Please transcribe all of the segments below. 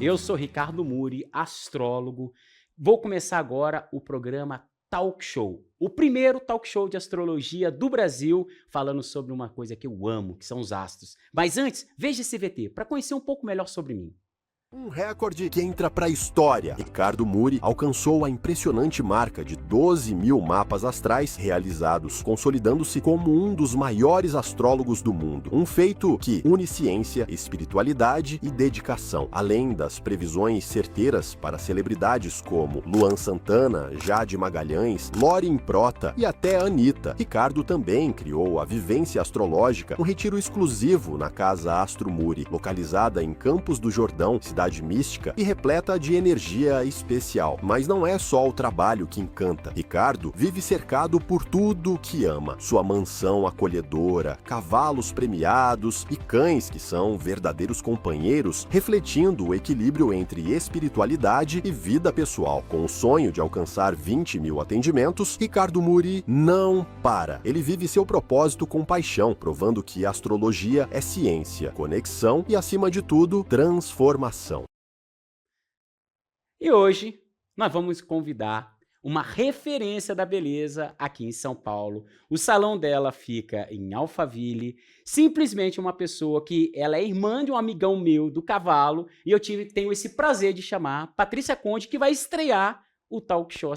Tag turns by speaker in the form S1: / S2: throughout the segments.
S1: Eu sou Ricardo Muri, astrólogo. Vou começar agora o programa Talk Show. O primeiro talk show de astrologia do Brasil, falando sobre uma coisa que eu amo, que são os astros. Mas antes, veja esse VT para conhecer um pouco melhor sobre mim.
S2: Um recorde que entra para a história. Ricardo Muri alcançou a impressionante marca de 12 mil mapas astrais realizados, consolidando-se como um dos maiores astrólogos do mundo. Um feito que une ciência, espiritualidade e dedicação, além das previsões certeiras para celebridades como Luan Santana, Jade Magalhães, Loren Prota e até Anitta. Ricardo também criou a Vivência Astrológica, um retiro exclusivo na Casa Astro Muri, localizada em Campos do Jordão, cidade mística e repleta de energia especial. Mas não é só o trabalho que encanta. Ricardo vive cercado por tudo que ama. Sua mansão acolhedora, cavalos premiados e cães que são verdadeiros companheiros, refletindo o equilíbrio entre espiritualidade e vida pessoal. Com o sonho de alcançar 20 mil atendimentos, Ricardo Muri não para. Ele vive seu propósito com paixão, provando que a astrologia é ciência, conexão e, acima de tudo, transformação.
S1: E hoje nós vamos convidar uma referência da beleza aqui em São Paulo. O salão dela fica em Alphaville. Simplesmente uma pessoa que ela é irmã de um amigão meu do cavalo e eu tenho esse prazer de chamar Patrícia Conde, que vai estrear o talk show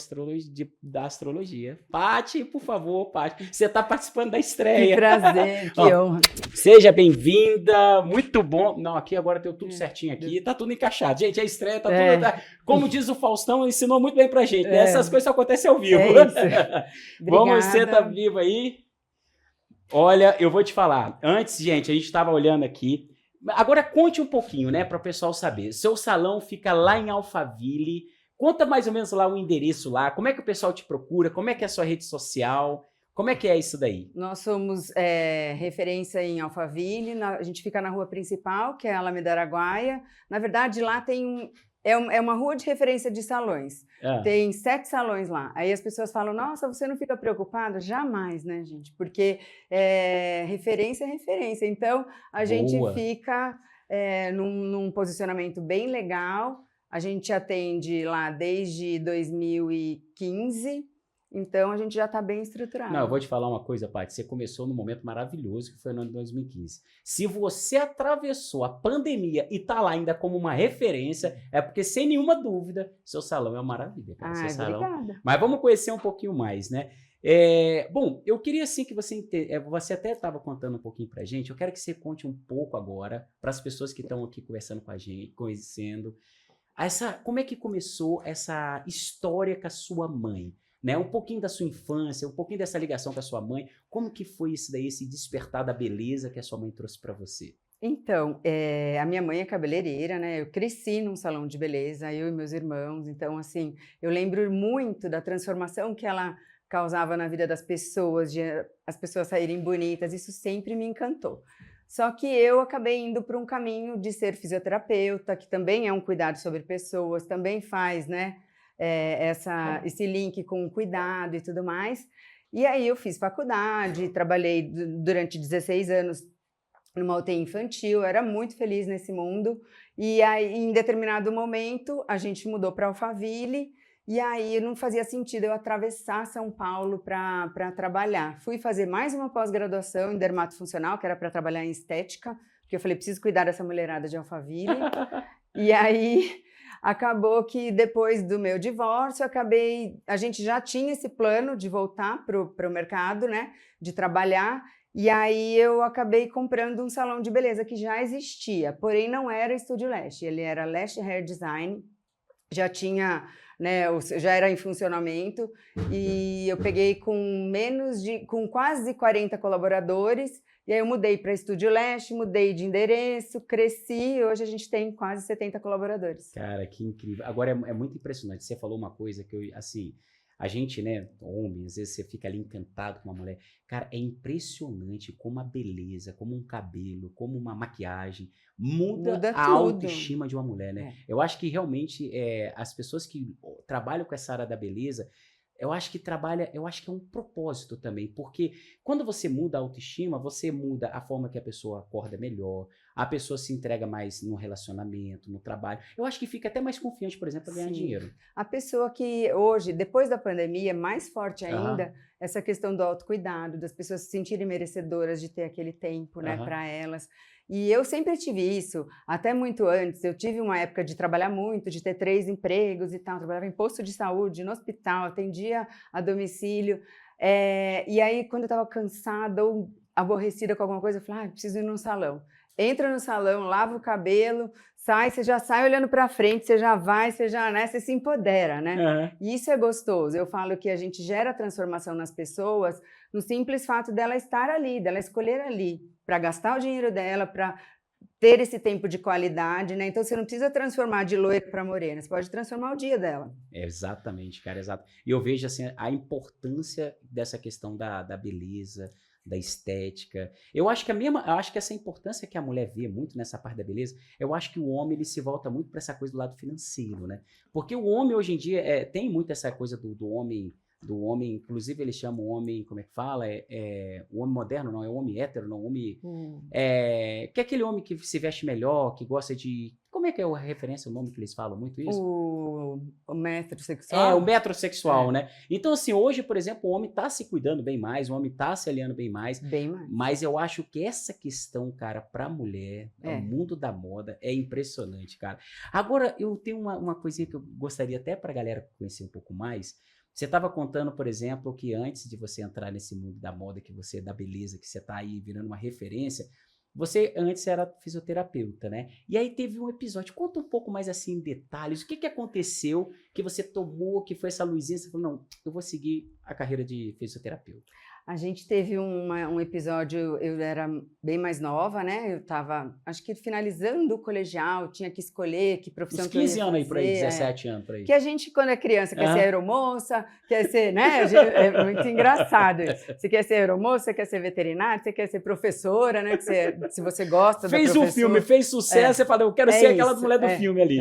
S1: da astrologia. Pati, por favor, Pati, você está participando da estreia.
S3: Que prazer, que honra.
S1: Seja bem-vinda, muito bom. Não, aqui agora deu tudo certinho aqui, tá tudo encaixado. Gente, a estreia tá tudo... Tá, como diz o Faustão, ensinou muito bem pra gente, né? Essas coisas só acontecem ao vivo.
S3: É isso.
S1: Vamos, você tá vivo aí? Olha, eu vou te falar. Antes, gente, a gente estava olhando aqui. Agora conte um pouquinho, né, para o pessoal saber. Seu salão fica lá em Alphaville. Conta mais ou menos lá o endereço lá, como é que o pessoal te procura, como é que é a sua rede social, como é que é isso daí?
S3: Nós somos referência em Alphaville, a gente fica na rua principal, que é a Alameda Araguaia. Na verdade, lá tem é uma rua de referência de salões. Tem 7 salões lá. Aí as pessoas falam, nossa, você não fica preocupada? Jamais, né, gente? Porque referência é referência. Então, a gente fica num posicionamento bem legal. A gente atende lá desde 2015, então a gente já está bem estruturado.
S1: Não, eu vou te falar uma coisa, Paty, você começou num momento maravilhoso, que foi no ano de 2015. Se você atravessou a pandemia e está lá ainda como uma referência, é porque, sem nenhuma dúvida, seu salão é uma maravilha. Cara. Seu salão...
S3: Obrigada.
S1: Mas vamos conhecer um pouquinho mais, né? Bom, eu queria assim que você até estava contando um pouquinho pra gente, eu quero que você conte um pouco agora, para as pessoas que estão aqui conversando com a gente, conhecendo... como é que começou essa história com a sua mãe? Né? Um pouquinho da sua infância, um pouquinho dessa ligação com a sua mãe. Como que foi isso daí, esse despertar da beleza que a sua mãe trouxe para você?
S3: Então, a minha mãe é cabeleireira, né? Eu cresci num salão de beleza, eu e meus irmãos. Então, assim, eu lembro muito da transformação que ela causava na vida das pessoas, de as pessoas saírem bonitas. Isso sempre me encantou. Só que eu acabei indo para um caminho de ser fisioterapeuta, que também é um cuidado sobre pessoas, também faz, né, esse link com o cuidado e tudo mais. E aí eu fiz faculdade, trabalhei durante 16 anos numa UTI infantil, eu era muito feliz nesse mundo. E aí, em determinado momento, a gente mudou para Alphaville, e aí não fazia sentido eu atravessar São Paulo para trabalhar. Fui fazer mais uma pós-graduação em dermatofuncional, que era para trabalhar em estética, porque eu falei, preciso cuidar dessa mulherada de Alphaville. E aí acabou que depois do meu divórcio, a gente já tinha esse plano de voltar para o mercado, né, de trabalhar, e aí eu acabei comprando um salão de beleza que já existia, porém não era Estúdio Lash, ele era Lash Hair Design, já tinha... Né, já era em funcionamento, e eu peguei com quase 40 colaboradores, e aí eu mudei para Estúdio Lash, mudei de endereço, cresci, e hoje a gente tem quase 70 colaboradores.
S1: Cara, que incrível. Agora é muito impressionante, você falou uma coisa que eu, assim, a gente, né, homem, às vezes você fica ali encantado com uma mulher. Cara, é impressionante como a beleza, como um cabelo, como uma maquiagem muda a autoestima de uma mulher, né? Eu acho que realmente as pessoas que trabalham com essa área da beleza, eu acho que trabalha, eu acho que é um propósito também, porque quando você muda a autoestima, você muda a forma que a pessoa acorda melhor, a pessoa se entrega mais no relacionamento, no trabalho. Eu acho que fica até mais confiante, por exemplo, para ganhar
S3: Sim.
S1: dinheiro.
S3: A pessoa que hoje, depois da pandemia, mais forte
S1: Aham,
S3: ainda, essa questão do autocuidado, das pessoas se sentirem merecedoras de ter aquele tempo, né,
S1: aham.
S3: para elas. E eu sempre tive isso, até muito antes. Eu tive uma época de trabalhar muito, de ter 3 empregos e tal. Trabalhava em posto de saúde, no hospital, atendia a domicílio. E aí, quando eu estava cansada ou aborrecida com alguma coisa, eu falava, preciso ir num salão. Entra no salão, lava o cabelo, sai, você já sai olhando para frente, você já vai, você já, né, você se empodera, né?
S1: Aham.
S3: E isso é gostoso. Eu falo que a gente gera transformação nas pessoas no simples fato dela estar ali, dela escolher ali, para gastar o dinheiro dela, para ter esse tempo de qualidade, né? Então você não precisa transformar de loira para morena, você pode transformar o dia dela.
S1: Exatamente, cara, exato. E eu vejo assim a importância dessa questão da beleza, da estética. Eu acho que eu acho que essa importância que a mulher vê muito nessa parte da beleza, eu acho que o homem ele se volta muito para essa coisa do lado financeiro, né? Porque o homem hoje em dia tem muito essa coisa do homem, inclusive ele chama o homem, como é que fala? O homem moderno, não, é o homem hétero, não, o homem que é aquele homem que se veste melhor, que gosta de. Como é que é a referência, o nome que eles falam muito isso?
S3: O
S1: É,
S3: metrosexual?
S1: o metrosexual,
S3: É,
S1: né? Então, assim, hoje, por exemplo, o homem tá se cuidando bem mais, o homem tá se aliando bem mais,
S3: bem mais.
S1: mas eu acho que essa questão, cara, pra mulher, o
S3: É.
S1: mundo da moda, é impressionante, cara. Agora, eu tenho uma coisinha que eu gostaria até pra galera conhecer um pouco mais. Você estava contando, por exemplo, que antes de você entrar nesse mundo da moda, da beleza, que você tá aí virando uma referência, você antes era fisioterapeuta, né? E aí teve um episódio, conta um pouco mais assim em detalhes, o que que aconteceu que você tomou, que foi essa luzinha, você falou, não, eu vou seguir a carreira de fisioterapeuta.
S3: A gente teve um episódio, eu era bem mais nova, né? Eu estava, acho que finalizando o colegial, tinha que escolher que profissão
S1: Uns
S3: que eu ia
S1: 15 anos aí por aí,
S3: fazer.
S1: 17 anos por aí.
S3: Que a gente, quando é criança, quer ser
S1: Aham.
S3: aeromoça, quer ser, né? É muito engraçado isso. Você quer ser aeromoça, você quer ser veterinário, você quer ser professora, né? Se você gosta da
S1: Fez o
S3: professora.
S1: filme, fez sucesso, você falou, eu quero ser aquela
S3: isso,
S1: mulher do filme ali.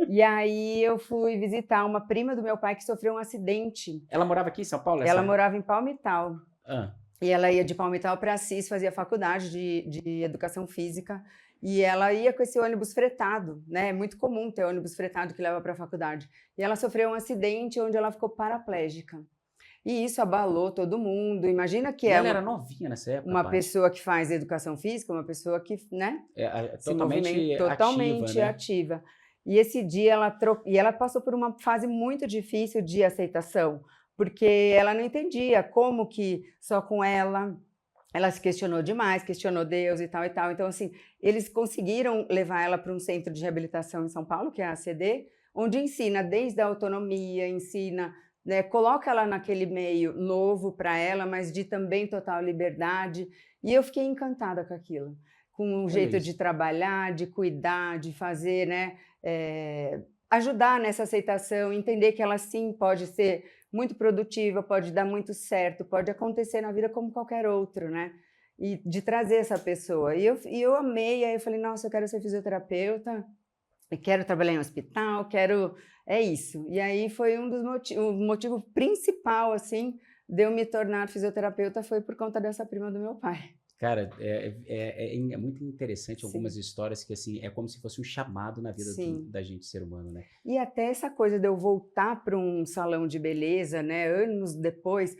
S3: E aí eu fui visitar uma prima do meu pai que sofreu um acidente.
S1: Ela morava aqui em São Paulo?
S3: Ela morava em Palmital.
S1: Ah,
S3: E ela ia de Palmital para Assis, fazia faculdade de educação física. E ela ia com esse ônibus fretado, né? É muito comum ter ônibus fretado que leva para a faculdade. E ela sofreu um acidente onde ela ficou paraplégica. E isso abalou todo mundo. Imagina que
S1: ela era novinha nessa época,
S3: uma
S1: Paty.
S3: pessoa que faz educação física, uma pessoa que, né? Se
S1: Totalmente
S3: movimenta totalmente
S1: ativa, né?
S3: ativa. E esse dia ela passou por uma fase muito difícil de aceitação, porque ela não entendia como que só com ela se questionou demais, questionou Deus e tal e tal. Então, assim, eles conseguiram levar ela para um centro de reabilitação em São Paulo, que é a ACD, onde ensina desde a autonomia, ensina, né, coloca ela naquele meio novo para ela, mas de também total liberdade. E eu fiquei encantada com aquilo, com o jeito de trabalhar, de cuidar, de fazer, né, ajudar nessa aceitação, entender que ela sim pode ser muito produtiva, pode dar muito certo, pode acontecer na vida como qualquer outro, né? E de trazer essa pessoa. E eu amei, aí eu falei, nossa, eu quero ser fisioterapeuta, eu quero trabalhar em hospital, é isso. E aí foi um dos o motivo principal, assim, de eu me tornar fisioterapeuta foi por conta dessa prima do meu pai.
S1: Cara, é muito interessante algumas
S3: Sim.
S1: histórias que, assim, é como se fosse um chamado na vida da gente, ser humano, né?
S3: E até essa coisa de eu voltar para um salão de beleza, né, anos depois,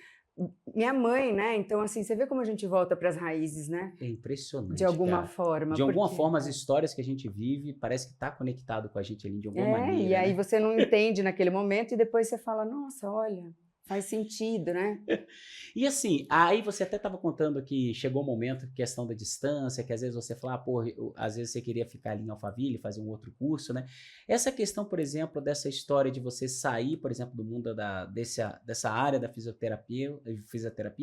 S3: minha mãe, né, então assim, você vê como a gente volta para as raízes, né?
S1: É impressionante,
S3: De alguma
S1: cara.
S3: forma.
S1: De alguma forma, as histórias que a gente vive, parece que tá conectado com a gente ali de alguma maneira,
S3: e aí
S1: né?
S3: você não entende naquele momento e depois você fala, nossa, olha, faz sentido, né?
S1: E assim, aí você até estava contando que chegou um momento, questão da distância, que às vezes você fala, pô, às vezes você queria ficar ali em Alphaville, fazer um outro curso, né? Essa questão, por exemplo, dessa história de você sair, por exemplo, do mundo dessa área da fisioterapia,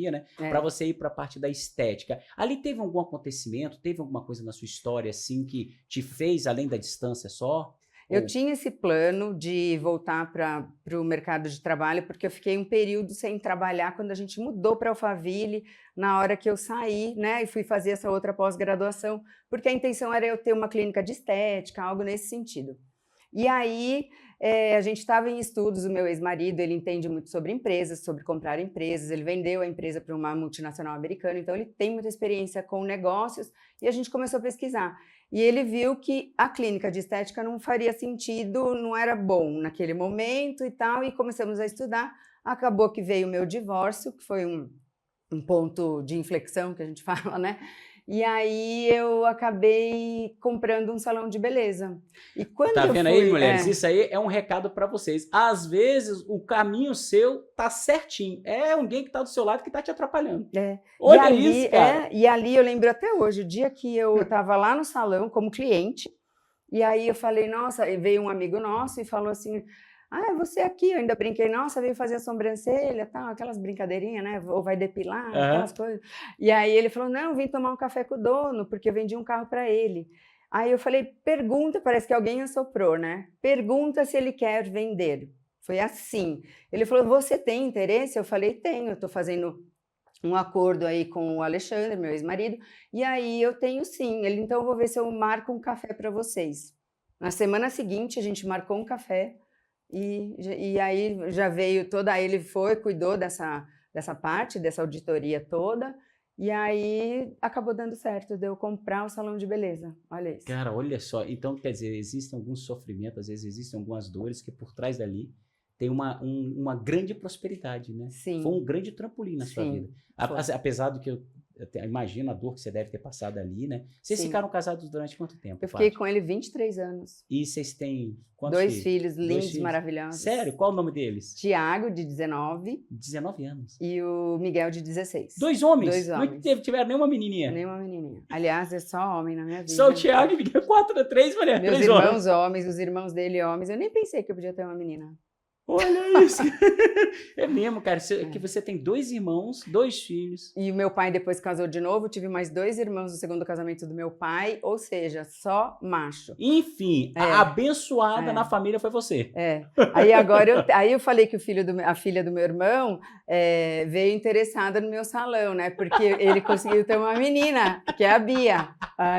S1: né? Para você ir para a parte da estética. Ali teve algum acontecimento, teve alguma coisa na sua história, assim, que te fez, além da distância só?
S3: Eu tinha esse plano de voltar para o mercado de trabalho, porque eu fiquei um período sem trabalhar quando a gente mudou para Alphaville, na hora que eu saí, né, e fui fazer essa outra pós-graduação, porque a intenção era eu ter uma clínica de estética, algo nesse sentido. E aí a gente estava em estudos, o meu ex-marido, ele entende muito sobre empresas, sobre comprar empresas, ele vendeu a empresa para uma multinacional americana, então ele tem muita experiência com negócios, e a gente começou a pesquisar. E ele viu que a clínica de estética não faria sentido, não era bom naquele momento e tal, e começamos a estudar. Acabou que veio o meu divórcio, que foi um ponto de inflexão que a gente fala, né? E aí eu acabei comprando um salão de beleza. E quando
S1: Tá
S3: eu
S1: vendo
S3: fui,
S1: aí, mulheres? Isso aí é um recado para vocês. Às vezes, o caminho seu tá certinho. É alguém que tá do seu lado que tá te atrapalhando. Olha isso, cara.
S3: E ali eu lembro até hoje, o dia que eu estava lá no salão como cliente, e aí eu falei, nossa, e veio um amigo nosso e falou assim, é você aqui, eu ainda brinquei, nossa, veio fazer a sobrancelha, tal, aquelas brincadeirinhas, né, ou vai depilar, aquelas coisas. E aí ele falou, não, vim tomar um café com o dono, porque eu vendi um carro para ele. Aí eu falei, pergunta, parece que alguém assoprou, né, pergunta se ele quer vender. Foi assim. Ele falou, você tem interesse? Eu falei, tenho, eu estou fazendo um acordo aí com o Alexandre, meu ex-marido, e aí eu tenho sim. Ele, então eu vou ver se eu marco um café para vocês. Na semana seguinte a gente marcou um café e aí já veio toda, aí ele foi, cuidou dessa parte, dessa auditoria toda, e aí acabou dando certo, de eu comprar o salão de beleza. Olha isso.
S1: Cara, olha só. Então, quer dizer, existem alguns sofrimentos, às vezes existem algumas dores que por trás dali tem uma grande prosperidade, né?
S3: Sim.
S1: Foi um grande trampolim na sua vida.
S3: Foi.
S1: Apesar do que eu imagino a dor que você deve ter passado ali, né? Vocês ficaram casados durante quanto tempo?
S3: Eu fiquei com ele 23 anos.
S1: E vocês têm quantos
S3: Dois filhos lindos, maravilhosos.
S1: Sério? Qual o nome deles?
S3: Tiago, de 19.
S1: 19 anos.
S3: E o Miguel, de 16.
S1: Dois homens?
S3: Dois homens.
S1: Não tiveram nenhuma menininha?
S3: Nenhuma menininha. Aliás, é só homem na minha vida.
S1: Só o Tiago e Miguel, 3 mulheres.
S3: Meus
S1: 3
S3: irmãos homens, os irmãos dele homens. Eu nem pensei que eu podia ter uma menina.
S1: Olha isso. É mesmo, cara. Que você tem 2 irmãos, 2 filhos.
S3: E o meu pai depois casou de novo. Tive mais 2 irmãos no segundo casamento do meu pai. Ou seja, só macho.
S1: Enfim, a abençoada na família foi você.
S3: Aí agora eu falei que a filha do meu irmão veio interessada no meu salão, né? Porque ele conseguiu ter uma menina, que é a Bia.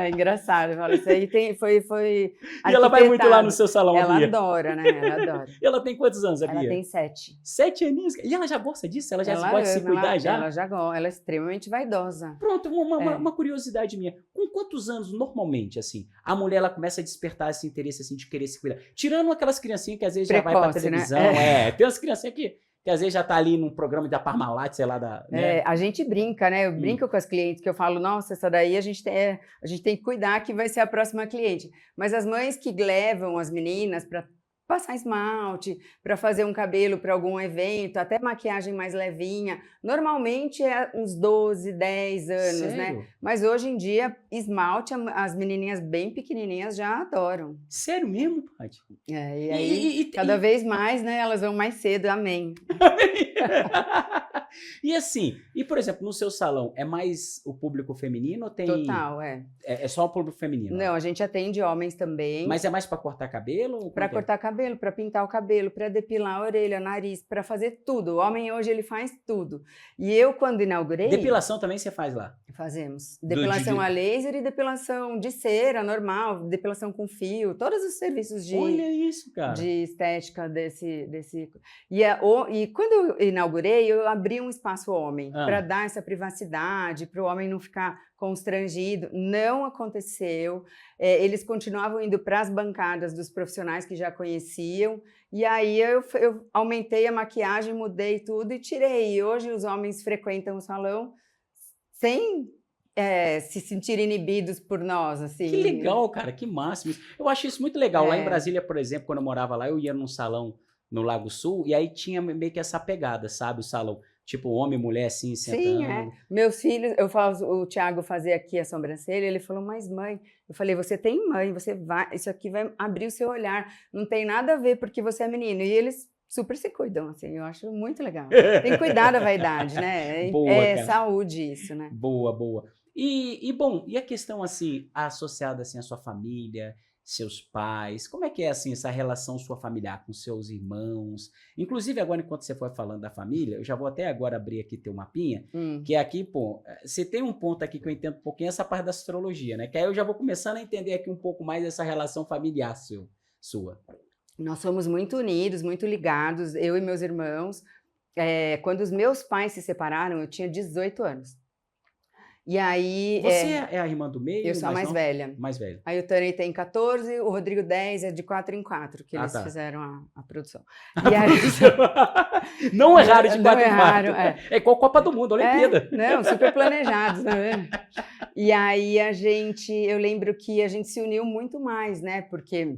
S3: Engraçado. Eu falo, isso aí foi
S1: E ela vai muito lá no seu salão,
S3: ela
S1: a Bia.
S3: Adora, né? Ela adora.
S1: E ela tem quantos anos, a Bia?
S3: Ela tem 7.
S1: 7 aninhos? E ela já gosta disso? Ela já gosta de se cuidar já?
S3: Ela já gosta. Ela é extremamente vaidosa.
S1: Pronto, uma curiosidade minha. Com quantos anos, normalmente, assim, a mulher ela começa a despertar esse interesse, assim, de querer se cuidar? Tirando aquelas criancinhas que às vezes
S3: Precoce,
S1: já vai pra televisão. Né? Tem umas criancinhas que às vezes já tá ali num programa da Parmalat, sei lá, né?
S3: A gente brinca, né? Eu brinco com as clientes, que eu falo, nossa, essa daí a gente tem que cuidar que vai ser a próxima cliente. Mas as mães que levam as meninas para passar esmalte, para fazer um cabelo para algum evento, até maquiagem mais levinha, normalmente é uns 12, 10 anos,
S1: Sério?
S3: né? Mas hoje em dia, esmalte, as menininhas bem pequenininhas já adoram.
S1: Sério mesmo, Paty?
S3: E aí, cada vez mais, né, elas vão mais cedo, amém.
S1: E assim, por exemplo, no seu salão, é mais o público feminino ou tem...
S3: Total,
S1: É só o público feminino?
S3: Não, a gente atende homens também.
S1: Mas é mais para cortar cabelo?
S3: Para cortar cabelo, para pintar o cabelo, para depilar a orelha, nariz, para fazer tudo. O homem hoje, ele faz tudo. E eu, quando inaugurei...
S1: Depilação também você faz lá?
S3: Fazemos. Depilação a laser e depilação de cera, normal, depilação com fio, todos os serviços de...
S1: Olha isso, cara.
S3: De estética desse... E quando eu inaugurei, eu abri um espaço homem para dar essa privacidade, para o homem não ficar constrangido. Não aconteceu. Eles continuavam indo para as bancadas dos profissionais que já conheciam. E aí eu aumentei a maquiagem, mudei tudo e tirei. E hoje os homens frequentam o salão sem se sentirem inibidos por nós. Assim.
S1: Que legal, cara. Que máximo. Eu acho isso muito legal. Lá em Brasília, por exemplo, quando eu morava lá, eu ia num salão no Lago Sul, e aí tinha meio que essa pegada, sabe? O salão, tipo, homem e mulher, assim, sentando.
S3: Sim, Meus filhos, o Thiago fazia aqui a sobrancelha, ele falou, mas mãe, eu falei, você tem mãe, isso aqui vai abrir o seu olhar, não tem nada a ver porque você é menino. E eles super se cuidam, assim, eu acho muito legal. Tem que cuidar da vaidade, né?
S1: Boa,
S3: saúde isso, né?
S1: Boa. Bom, e a questão, assim, associada, assim, à sua família, seus pais, como é que é assim essa relação sua familiar com seus irmãos? Inclusive agora enquanto você foi falando da família, eu já vou até agora abrir aqui teu mapinha, que é aqui, pô, você tem um ponto aqui que eu entendo um pouquinho essa parte da astrologia, né? Que aí eu já vou começando a entender aqui um pouco mais essa relação familiar sua?
S3: Nós somos muito unidos, muito ligados, eu e meus irmãos. Quando os meus pais se separaram, eu tinha 18 anos. E aí...
S1: Você é a irmã do meio?
S3: Eu sou a mais
S1: não?
S3: velha.
S1: Mais velha.
S3: Aí o Tony tem 14, o Rodrigo 10, é de 4 em 4, que eles
S1: tá.
S3: fizeram a produção.
S1: E aí... Não é raro de 4 em 4. É igual Copa do Mundo, Olimpíada.
S3: Não, super planejados, né? E aí eu lembro que a gente se uniu muito mais, né? Porque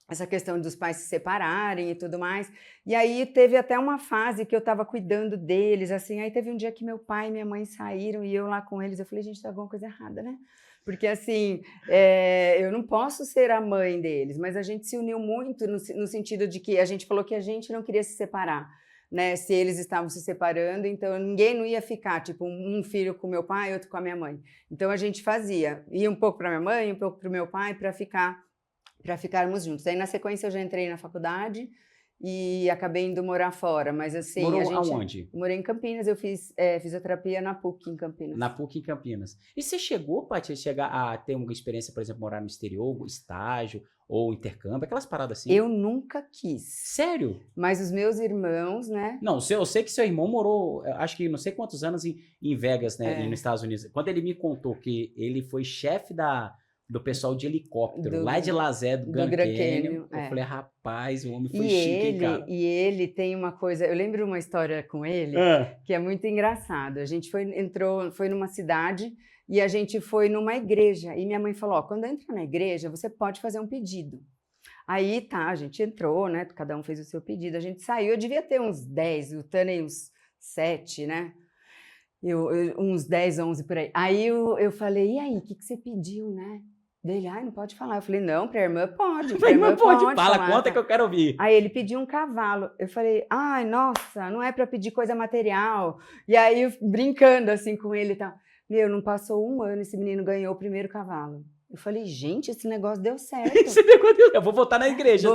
S3: essa questão dos pais se separarem e tudo mais. E aí teve até uma fase que eu estava cuidando deles, assim. Aí teve um dia que meu pai e minha mãe saíram e eu lá com eles, eu falei, gente, tá alguma coisa errada, né? Porque, assim, eu não posso ser a mãe deles, mas a gente se uniu muito no sentido de que a gente falou que a gente não queria se separar, né? Se eles estavam se separando, então ninguém não ia ficar, tipo, um filho com meu pai, outro com a minha mãe. Então a gente ia um pouco para minha mãe, um pouco para o meu pai, para ficarmos juntos. Aí, na sequência, eu já entrei na faculdade e acabei indo morar fora, mas assim...
S1: Morou aonde?
S3: Morei em Campinas, eu fiz fisioterapia na PUC em Campinas.
S1: Na PUC em Campinas. E você chegou, Paty, a ter uma experiência, por exemplo, morar no exterior, estágio ou intercâmbio, aquelas paradas assim?
S3: Eu nunca quis.
S1: Sério?
S3: Mas os meus irmãos, né?
S1: Não, eu sei que seu irmão morou, acho que não sei quantos anos em Vegas, né, nos Estados Unidos. Quando ele me contou que ele foi chefe do pessoal de helicóptero, lá de Lazé, do Grand Canyon. Eu falei, rapaz, o homem foi chique, hein, cara?
S3: E ele tem uma coisa... Eu lembro uma história com ele que é muito engraçado. A gente foi numa cidade e a gente foi numa igreja. E minha mãe falou, quando entra na igreja, você pode fazer um pedido. Aí, tá, a gente entrou, né? Cada um fez o seu pedido. A gente saiu, eu devia ter uns 10, o Tânia uns 7, né? Uns 10, 11 por aí. Aí eu falei, e aí, o que você pediu, né? Dele, não pode falar. Eu falei, não, pra irmã pode.
S1: Pra irmã pode, fala, conta que eu quero ouvir.
S3: Aí ele pediu um cavalo. Eu falei, nossa, não é pra pedir coisa material. E aí, brincando assim com ele e tal. Não passou um ano, esse menino ganhou o primeiro cavalo. Eu falei, gente, esse negócio deu certo.
S1: Eu vou voltar na igreja.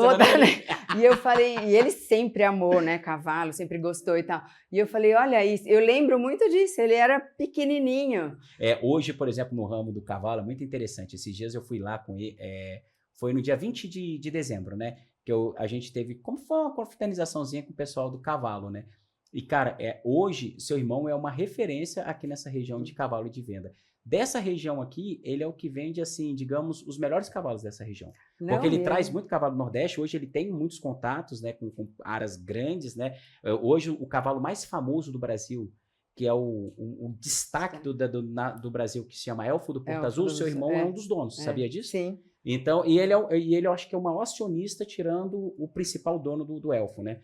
S3: E eu falei, e ele sempre amou, né, cavalo, sempre gostou e tal. E eu falei, olha isso, eu lembro muito disso, ele era pequenininho.
S1: Hoje, por exemplo, no ramo do cavalo, é muito interessante. Esses dias eu fui lá com ele, foi no dia 20 de dezembro, né, que a gente teve, como foi uma confraternizaçãozinha com o pessoal do cavalo, né. E, cara, hoje, seu irmão é uma referência aqui nessa região de cavalo de venda. Dessa região aqui, ele é o que vende, assim, digamos, os melhores cavalos dessa região. Porque ele traz muito cavalo do Nordeste, hoje ele tem muitos contatos, né, com áreas grandes, né. Hoje, o cavalo mais famoso do Brasil, que é o destaque do Brasil, que se chama Elfo do Porto Azul, seu irmão é um dos donos, sabia disso?
S3: Sim.
S1: Então, e ele eu acho que é o maior acionista, tirando o principal dono do Elfo, né.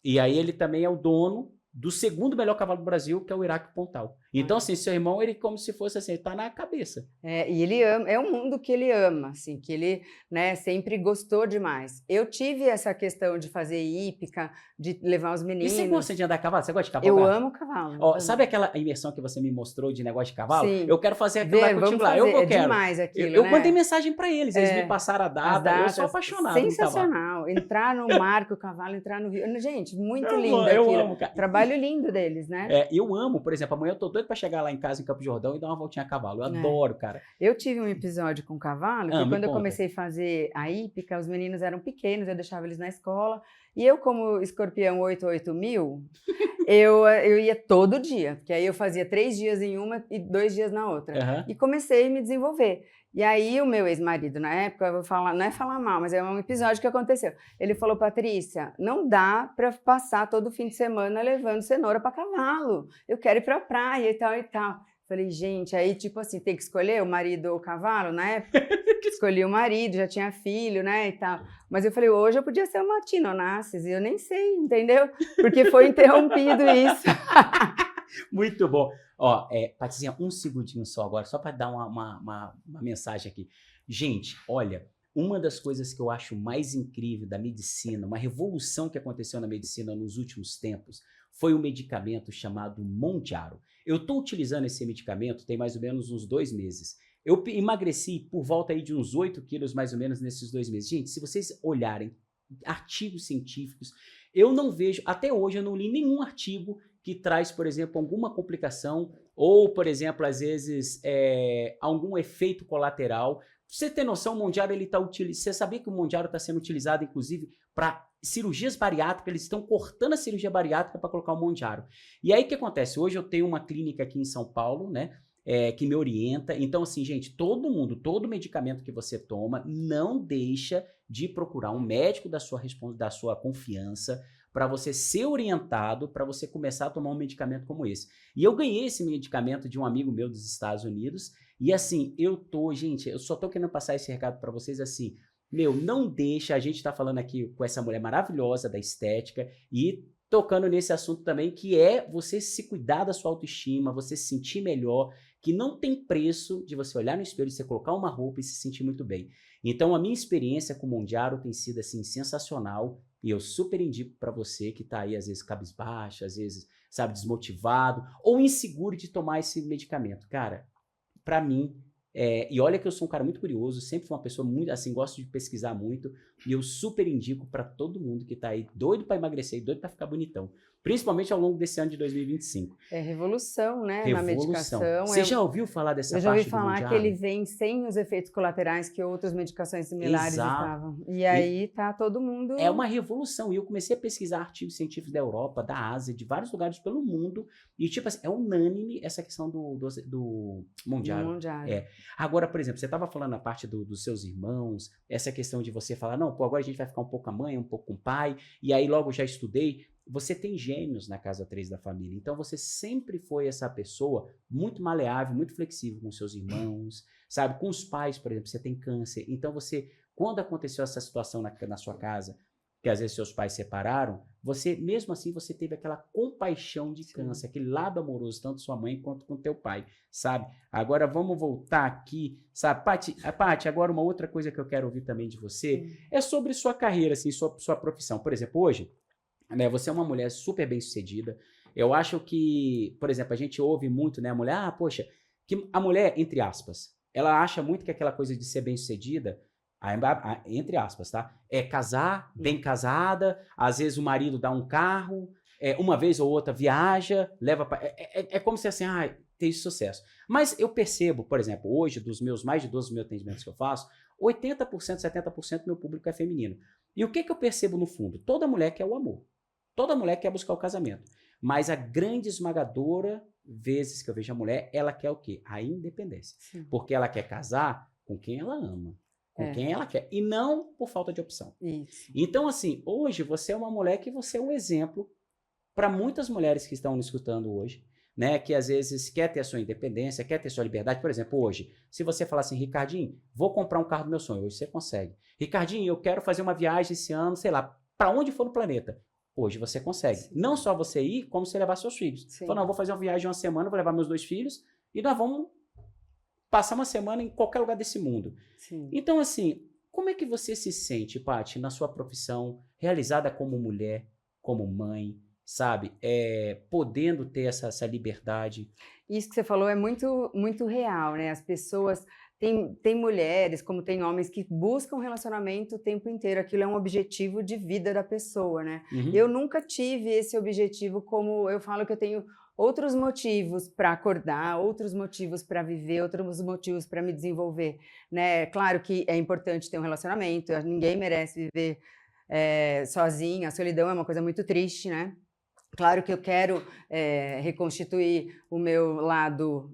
S1: E aí ele também é o dono do segundo melhor cavalo do Brasil, que é o Iraque Pontal. Então, assim, seu irmão, ele como se fosse assim, ele tá na cabeça.
S3: E ele ama, é um mundo que ele ama, assim, que ele, né, sempre gostou demais. Eu tive essa questão de fazer hípica, de levar os meninos.
S1: E você gosta de andar a cavalo? Você gosta de cavalo?
S3: Eu amo cavalo.
S1: Sabe aquela imersão que você me mostrou de negócio de cavalo?
S3: Sim.
S1: Eu quero fazer aquilo lá contigo lá. Eu quero.
S3: Demais aquilo,
S1: eu mandei mensagem para eles me passaram a data. Eu sou apaixonado.
S3: Sensacional. Entrar no mar com o cavalo, entrar no rio. Gente, muito lindo
S1: eu
S3: aquilo.
S1: Amo, cara.
S3: Trabalho lindo deles, né?
S1: Eu amo, por exemplo, amanhã eu tô doido para chegar lá em casa, em Campo Jordão, e dar uma voltinha a cavalo. Eu adoro, cara.
S3: Eu tive um episódio com cavalo, que quando eu comecei a fazer a hípica, os meninos eram pequenos, eu deixava eles na escola, e eu, como escorpião 88000, eu ia todo dia, porque aí eu fazia 3 dias em uma e 2 dias na outra. E comecei a me desenvolver. E aí o meu ex-marido, na época, eu vou falar, não é falar mal, mas é um episódio que aconteceu. Ele falou, Patrícia, não dá para passar todo fim de semana levando cenoura para cavalo. Eu quero ir para a praia e tal e tal. Falei, gente, aí tipo assim, tem que escolher o marido ou o cavalo, na época? Escolhi o marido, já tinha filho, né, e tal. Mas eu falei, hoje eu podia ser uma Tina Onassis, e eu nem sei, entendeu? Porque foi interrompido isso.
S1: Muito bom. Patricinha, um segundinho só agora, só para dar uma mensagem aqui. Gente, olha, uma das coisas que eu acho mais incrível da medicina, uma revolução que aconteceu na medicina nos últimos tempos, foi um medicamento chamado Mounjaro. Eu estou utilizando esse medicamento tem mais ou menos uns 2 meses. Eu emagreci por volta aí de uns 8 quilos mais ou menos nesses 2 meses. Gente, se vocês olharem artigos científicos, eu não vejo, até hoje eu não li nenhum artigo que traz, por exemplo, alguma complicação ou, por exemplo, às vezes algum efeito colateral você ter noção, o Mondiaro, ele tá utilizando. Você sabia que o Mondiaro está sendo utilizado, inclusive, para cirurgias bariátricas? Eles estão cortando a cirurgia bariátrica para colocar o Mondiaro. E aí o que acontece? Hoje eu tenho uma clínica aqui em São Paulo, né? Que me orienta. Então, assim, gente, todo mundo, todo medicamento que você toma, não deixa de procurar um médico da sua confiança para você ser orientado, para você começar a tomar um medicamento como esse. E eu ganhei esse medicamento de um amigo meu dos Estados Unidos. E assim, gente, eu só tô querendo passar esse recado para vocês assim, meu, não deixa, a gente tá falando aqui com essa mulher maravilhosa da estética e tocando nesse assunto também, que é você se cuidar da sua autoestima, você se sentir melhor, que não tem preço de você olhar no espelho, você colocar uma roupa e se sentir muito bem. Então, a minha experiência com o Mondiaro tem sido, assim, sensacional, e eu super indico para você que tá aí, às vezes, cabisbaixo, às vezes, sabe, desmotivado, ou inseguro de tomar esse medicamento. Cara, para mim, e olha que eu sou um cara muito curioso, sempre fui uma pessoa muito, assim, gosto de pesquisar muito, e eu super indico para todo mundo que tá aí doido para emagrecer e doido para ficar bonitão, principalmente ao longo desse ano de 2025.
S3: É revolução, né, na
S1: Revolução.
S3: medicação.
S1: Você já ouviu falar dessa
S3: Eu já
S1: parte
S3: ouvi
S1: do
S3: falar
S1: Mondiaro?
S3: que ele vem sem os efeitos colaterais que outras medicações similares
S1: Exato.
S3: estavam. E aí tá todo mundo...
S1: É uma revolução. E eu comecei a pesquisar artigos científicos da Europa, da Ásia, de vários lugares pelo mundo. E, tipo assim, é unânime essa questão do Mondiaro.
S3: Mondiaro.
S1: Agora, por exemplo, você estava falando na parte dos seus irmãos, essa questão de você falar, não, pô, agora a gente vai ficar um pouco com a mãe, um pouco com o pai, e aí logo já estudei. Você tem gêmeos na casa 3 da família, então você sempre foi essa pessoa muito maleável, muito flexível com seus irmãos, sabe? Com os pais, por exemplo, você tem câncer, então você, quando aconteceu essa situação na sua casa, que às vezes seus pais separaram, você, mesmo assim, você teve aquela compaixão de câncer, aquele lado amoroso, tanto sua mãe quanto com teu pai, sabe? Agora vamos voltar aqui, sabe? Paty, agora uma outra coisa que eu quero ouvir também de você é sobre sua carreira, assim, sua profissão. Por exemplo, hoje, né, você é uma mulher super bem-sucedida. Eu acho que, por exemplo, a gente ouve muito, né, a mulher, poxa, que a mulher, entre aspas, ela acha muito que aquela coisa de ser bem-sucedida, entre aspas, tá? É casar, bem casada, às vezes o marido dá um carro, uma vez ou outra viaja, leva pra, é como se assim, ter sucesso. Mas eu percebo, por exemplo, hoje, dos meus mais de 12 mil atendimentos que eu faço, 80%, 70% do meu público é feminino. E o que eu percebo no fundo? Toda mulher quer o amor. Toda mulher quer buscar o casamento. Mas a grande esmagadora vezes que eu vejo a mulher, ela quer o quê? A independência. Sim. Porque ela quer casar com quem ela ama, com quem ela quer, e não por falta de opção.
S3: Isso.
S1: Então, assim, hoje você é uma mulher que você é um exemplo para muitas mulheres que estão nos escutando hoje, né, que às vezes quer ter a sua independência, quer ter sua liberdade. Por exemplo, hoje, se você falar assim, Ricardinho, vou comprar um carro do meu sonho, hoje você consegue. Ricardinho, eu quero fazer uma viagem esse ano, sei lá, para onde for no planeta. Hoje você consegue. Sim. Não só você ir, como você levar seus filhos. Fala, não, eu vou fazer uma viagem de uma semana, vou levar meus 2 filhos e nós vamos passar uma semana em qualquer lugar desse mundo. Sim. Então, assim, como é que você se sente, Paty, na sua profissão, realizada como mulher, como mãe, sabe? Podendo ter essa liberdade?
S3: Isso que você falou é muito, muito real, né? As pessoas... Tem mulheres, como tem homens, que buscam relacionamento o tempo inteiro. Aquilo é um objetivo de vida da pessoa, né? Uhum. Eu nunca tive esse objetivo, como eu falo que eu tenho outros motivos para acordar, outros motivos para viver, outros motivos para me desenvolver, né? Claro que é importante ter um relacionamento, ninguém merece viver sozinho, a solidão é uma coisa muito triste, né? Claro que eu quero reconstituir o meu lado...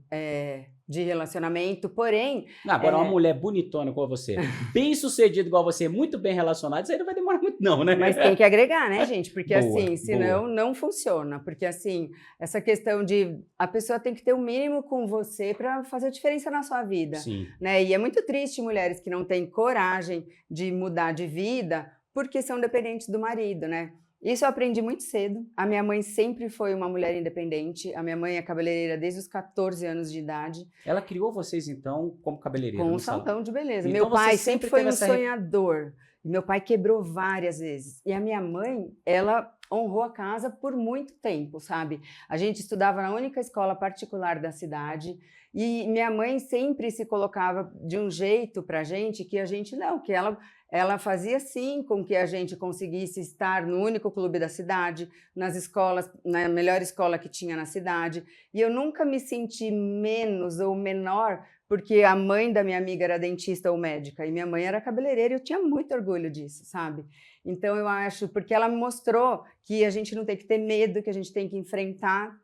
S3: de relacionamento, porém...
S1: Agora, uma mulher bonitona igual você, bem sucedida igual você, muito bem relacionada, isso aí não vai demorar muito não, né?
S3: Mas tem que agregar, né, gente? Porque assim, senão não funciona. Porque assim, essa questão de... A pessoa tem que ter o mínimo com você para fazer diferença na sua vida. Sim. Né? E é muito triste mulheres que não têm coragem de mudar de vida porque são dependentes do marido, né? Isso eu aprendi muito cedo. A minha mãe sempre foi uma mulher independente. A minha mãe é cabeleireira desde os 14 anos de idade.
S1: Ela criou vocês, então, como cabeleireira?
S3: Com um salão de beleza. Então, meu pai sempre foi um sonhador. Meu pai quebrou várias vezes. E a minha mãe, ela honrou a casa por muito tempo, sabe? A gente estudava na única escola particular da cidade. E minha mãe sempre se colocava de um jeito pra gente que a gente não, que ela fazia sim com que a gente conseguisse estar no único clube da cidade, nas escolas, na melhor escola que tinha na cidade. E eu nunca me senti menos ou menor porque a mãe da minha amiga era dentista ou médica e minha mãe era cabeleireira e eu tinha muito orgulho disso, sabe? Então eu acho, porque ela me mostrou que a gente não tem que ter medo, que a gente tem que enfrentar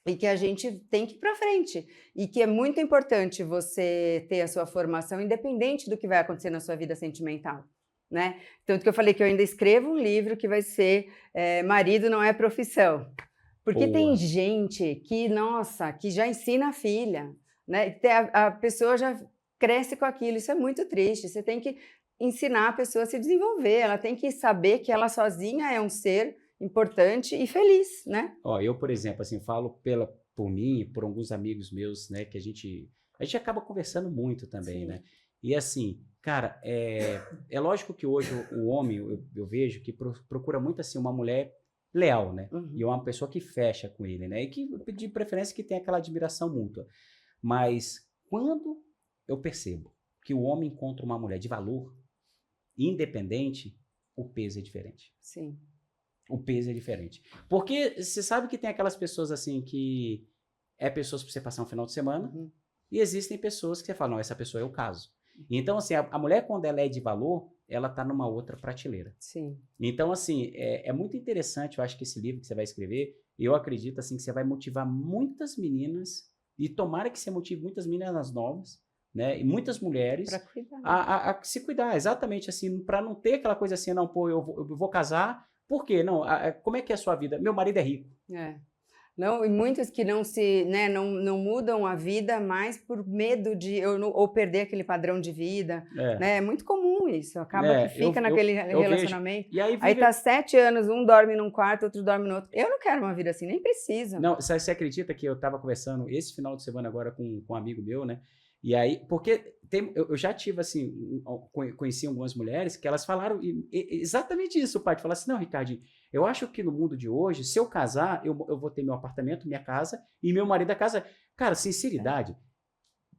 S3: e que a gente tem que ir para frente. E que é muito importante você ter a sua formação independente do que vai acontecer na sua vida sentimental, né? Tanto que eu falei que eu ainda escrevo um livro que vai ser Marido Não é Profissão. Porque tem gente que, nossa, que já ensina a filha, né? A pessoa já cresce com aquilo, isso é muito triste. Você tem que ensinar a pessoa a se desenvolver, ela tem que saber que ela sozinha é um ser importante e feliz, né?
S1: Ó, eu, por exemplo, assim, falo por mim e por alguns amigos meus, né, que a gente acaba conversando muito também,
S3: Sim.
S1: né? E assim, cara, é lógico que hoje o homem, eu vejo que procura muito, assim, uma mulher leal, né?
S3: Uhum.
S1: E uma pessoa que fecha com ele, né? E que, de preferência, que tem aquela admiração mútua. Mas quando eu percebo que o homem encontra uma mulher de valor, independente, o peso é diferente.
S3: Sim.
S1: O peso é diferente. Porque você sabe que tem aquelas pessoas assim que pessoas para você passar um final de semana,
S3: Uhum.
S1: e existem pessoas que você fala, não, essa pessoa é o caso. Então, assim, a mulher, quando ela é de valor, ela tá numa outra prateleira.
S3: Sim.
S1: Então, assim, é muito interessante, eu acho que esse livro que você vai escrever, eu acredito, assim, que você vai motivar muitas meninas, e tomara que você motive muitas meninas novas, né, e muitas mulheres
S3: Para cuidar.
S1: a se cuidar, exatamente, assim, para não ter aquela coisa assim, não, pô, eu vou casar, por quê? Não, como é que é a sua vida? Meu marido é rico.
S3: Não, e muitas que não se, né, não mudam a vida mais por medo de ou perder aquele padrão de vida, né? É muito comum isso. Acaba que fica naquele relacionamento.
S1: E
S3: aí tá 7 anos, um dorme num quarto, outro dorme no outro. Eu não quero uma vida assim, nem precisa.
S1: Não, você acredita que eu estava conversando esse final de semana agora com um amigo meu, né? E aí, porque eu já tive, assim, conheci algumas mulheres que elas falaram exatamente isso, o pai. Falaram assim, não, Ricardinho, eu acho que no mundo de hoje, se eu casar, eu vou ter meu apartamento, minha casa, e meu marido a casa. Cara, sinceridade,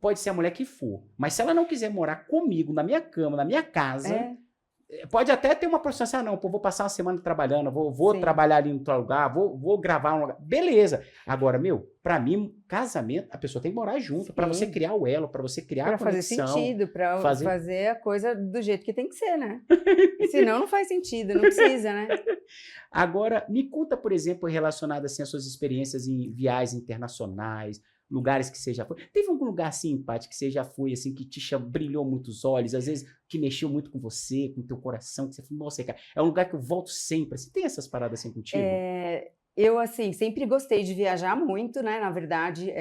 S1: pode ser a mulher que for, mas se ela não quiser morar comigo, na minha cama, na minha casa... Pode até ter uma profissão assim, não, pô, vou passar uma semana trabalhando, vou trabalhar ali em outro lugar, vou gravar um lugar. Beleza. Agora, pra mim, casamento, a pessoa tem que morar junto, para você criar o elo, para você criar a conexão.
S3: Para fazer sentido, para fazer a coisa do jeito que tem que ser, né? Senão não faz sentido, não precisa, né?
S1: Agora, me conta, por exemplo, relacionado assim, às suas experiências em viagens internacionais, lugares que você já foi. Teve algum lugar assim, Paty, que você já foi, assim, que brilhou muito os olhos, às vezes que mexeu muito com você, com o teu coração, que você falou, nossa, cara, é um lugar que eu volto sempre. Você tem essas paradas assim contigo?
S3: Eu, assim, sempre gostei de viajar muito, né, na verdade,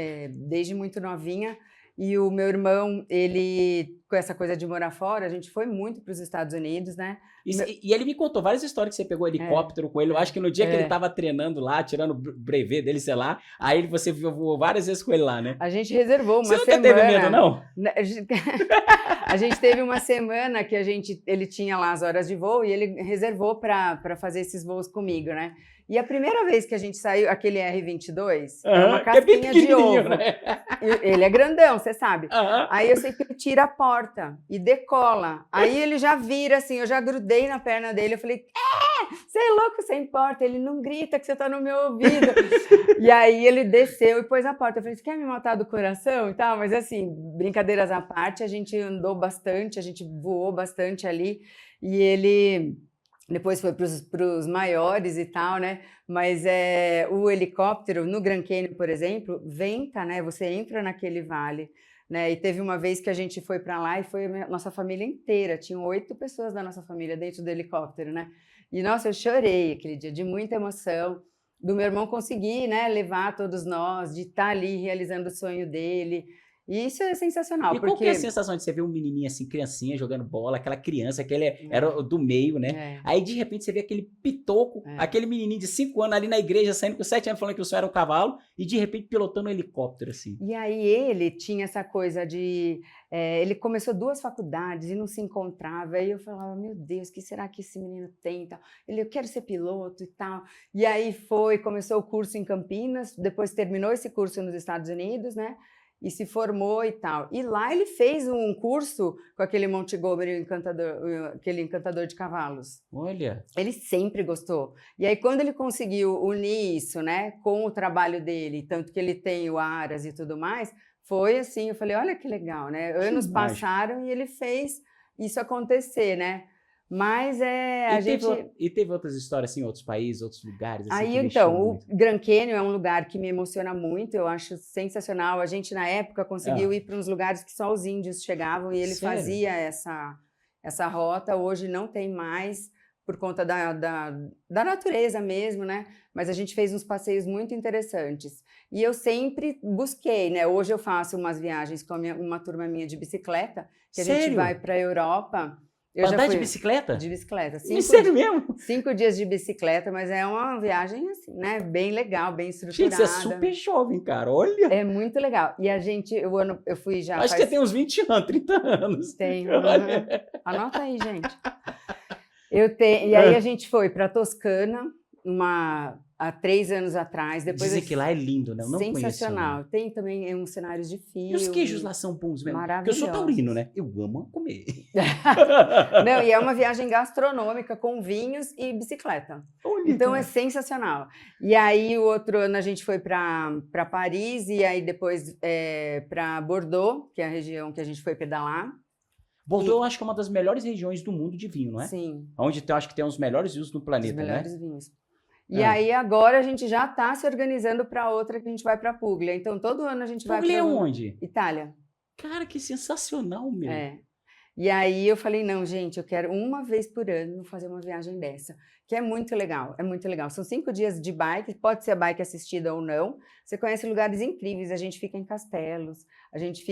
S3: desde muito novinha. E o meu irmão, ele, com essa coisa de morar fora, a gente foi muito para os Estados Unidos, né?
S1: E ele me contou várias histórias que você pegou helicóptero com ele. Eu acho que no dia que ele estava treinando lá, tirando o brevet dele, sei lá, aí você voou várias vezes com ele lá, né?
S3: A gente reservou uma semana.
S1: Você nunca teve medo, não?
S3: A gente teve uma semana que ele tinha lá as horas de voo e ele reservou para fazer esses voos comigo, né? E a primeira vez que a gente saiu, aquele R-22, é uma casquinha de ovo. Né? Ele é grandão, você sabe. Aí eu sei que ele tira a porta e decola. Aí ele já vira assim, eu já grudei na perna dele, eu falei, você é louco sem porta? Ele não grita que você tá no meu ouvido. E aí ele desceu e pôs a porta. Eu falei, você quer me matar do coração e tal? Mas assim, brincadeiras à parte, a gente andou bastante, a gente voou bastante ali. E ele... Depois foi para os maiores e tal, né? Mas o helicóptero, no Grand Canyon, por exemplo, venta, né? Você entra naquele vale, né? E teve uma vez que a gente foi para lá e foi a nossa família inteira. Tinham 8 pessoas da nossa família dentro do helicóptero, né? E, nossa, eu chorei aquele dia, de muita emoção. Do meu irmão conseguir, né, levar todos nós, de estar ali realizando o sonho dele. E isso é sensacional.
S1: E qual que é a sensação de você ver um menininho assim, criancinha, jogando bola, aquela criança, que ele era do meio, né? Aí, de repente, você vê aquele pitoco, aquele menininho de 5 anos ali na igreja, saindo com 7 anos, falando que o sonho era um cavalo, e, de repente, pilotando um helicóptero, assim.
S3: E aí ele tinha essa coisa de... ele começou 2 faculdades e não se encontrava. Aí eu falava, meu Deus, o que será que esse menino tem e tal? Ele, eu quero ser piloto e tal. E aí começou o curso em Campinas, depois terminou esse curso nos Estados Unidos, né? E se formou e tal. E lá ele fez um curso com aquele Montgomery, aquele encantador de cavalos.
S1: Olha!
S3: Ele sempre gostou. E aí, quando ele conseguiu unir isso, né, com o trabalho dele, tanto que ele tem o Aras e tudo mais, foi assim, eu falei, olha que legal, né? Anos passaram e ele fez isso acontecer, né? Mas
S1: E teve outras histórias assim, em outros países, outros lugares? Assim,
S3: aí, então, o Grand Canyon é um lugar que me emociona muito, eu acho sensacional. A gente, na época, conseguiu ir para uns lugares que só os índios chegavam e ele fazia essa rota. Hoje não tem mais, por conta da natureza mesmo, né? Mas a gente fez uns passeios muito interessantes. E eu sempre busquei, né? Hoje eu faço umas viagens com uma turma minha de bicicleta, que a gente vai para a Europa.
S1: Andar de bicicleta?
S3: De bicicleta.
S1: Sério mesmo?
S3: 5 dias de bicicleta, mas é uma viagem assim, né? Bem legal, bem estruturada.
S1: Gente, você é super jovem, cara, olha.
S3: É muito legal. E a gente, eu fui já...
S1: Acho que você tem uns 20 anos, 30 anos.
S3: Tenho. Anota aí, gente. E aí a gente foi para Toscana, há 3 anos atrás. Depois
S1: dizem que lá é lindo, né? Eu não
S3: sensacional.
S1: Conheço, né?
S3: Tem também uns cenários de filme.
S1: E os queijos lá são bons mesmo? Porque eu sou taurino, né? Eu amo comer.
S3: Não, e é uma viagem gastronômica com vinhos e bicicleta.
S1: Olha,
S3: então
S1: cara.
S3: É sensacional. E aí o outro ano a gente foi para Paris e aí depois para Bordeaux, que é a região que a gente foi pedalar.
S1: Bordeaux eu acho que é uma das melhores regiões do mundo de vinho, não é?
S3: Sim.
S1: Onde eu acho que tem os melhores vinhos no planeta, né?
S3: Os melhores vinhos. E aí agora a gente já está se organizando para outra que a gente vai para Puglia. Então todo ano a gente vai para...
S1: Puglia é onde?
S3: Itália.
S1: Cara, que sensacional, meu.
S3: E aí eu falei, não, gente, eu quero uma vez por ano fazer uma viagem dessa, que é muito legal, é muito legal. São 5 dias de bike, pode ser bike assistida ou não. Você conhece lugares incríveis, a gente fica em castelos, a gente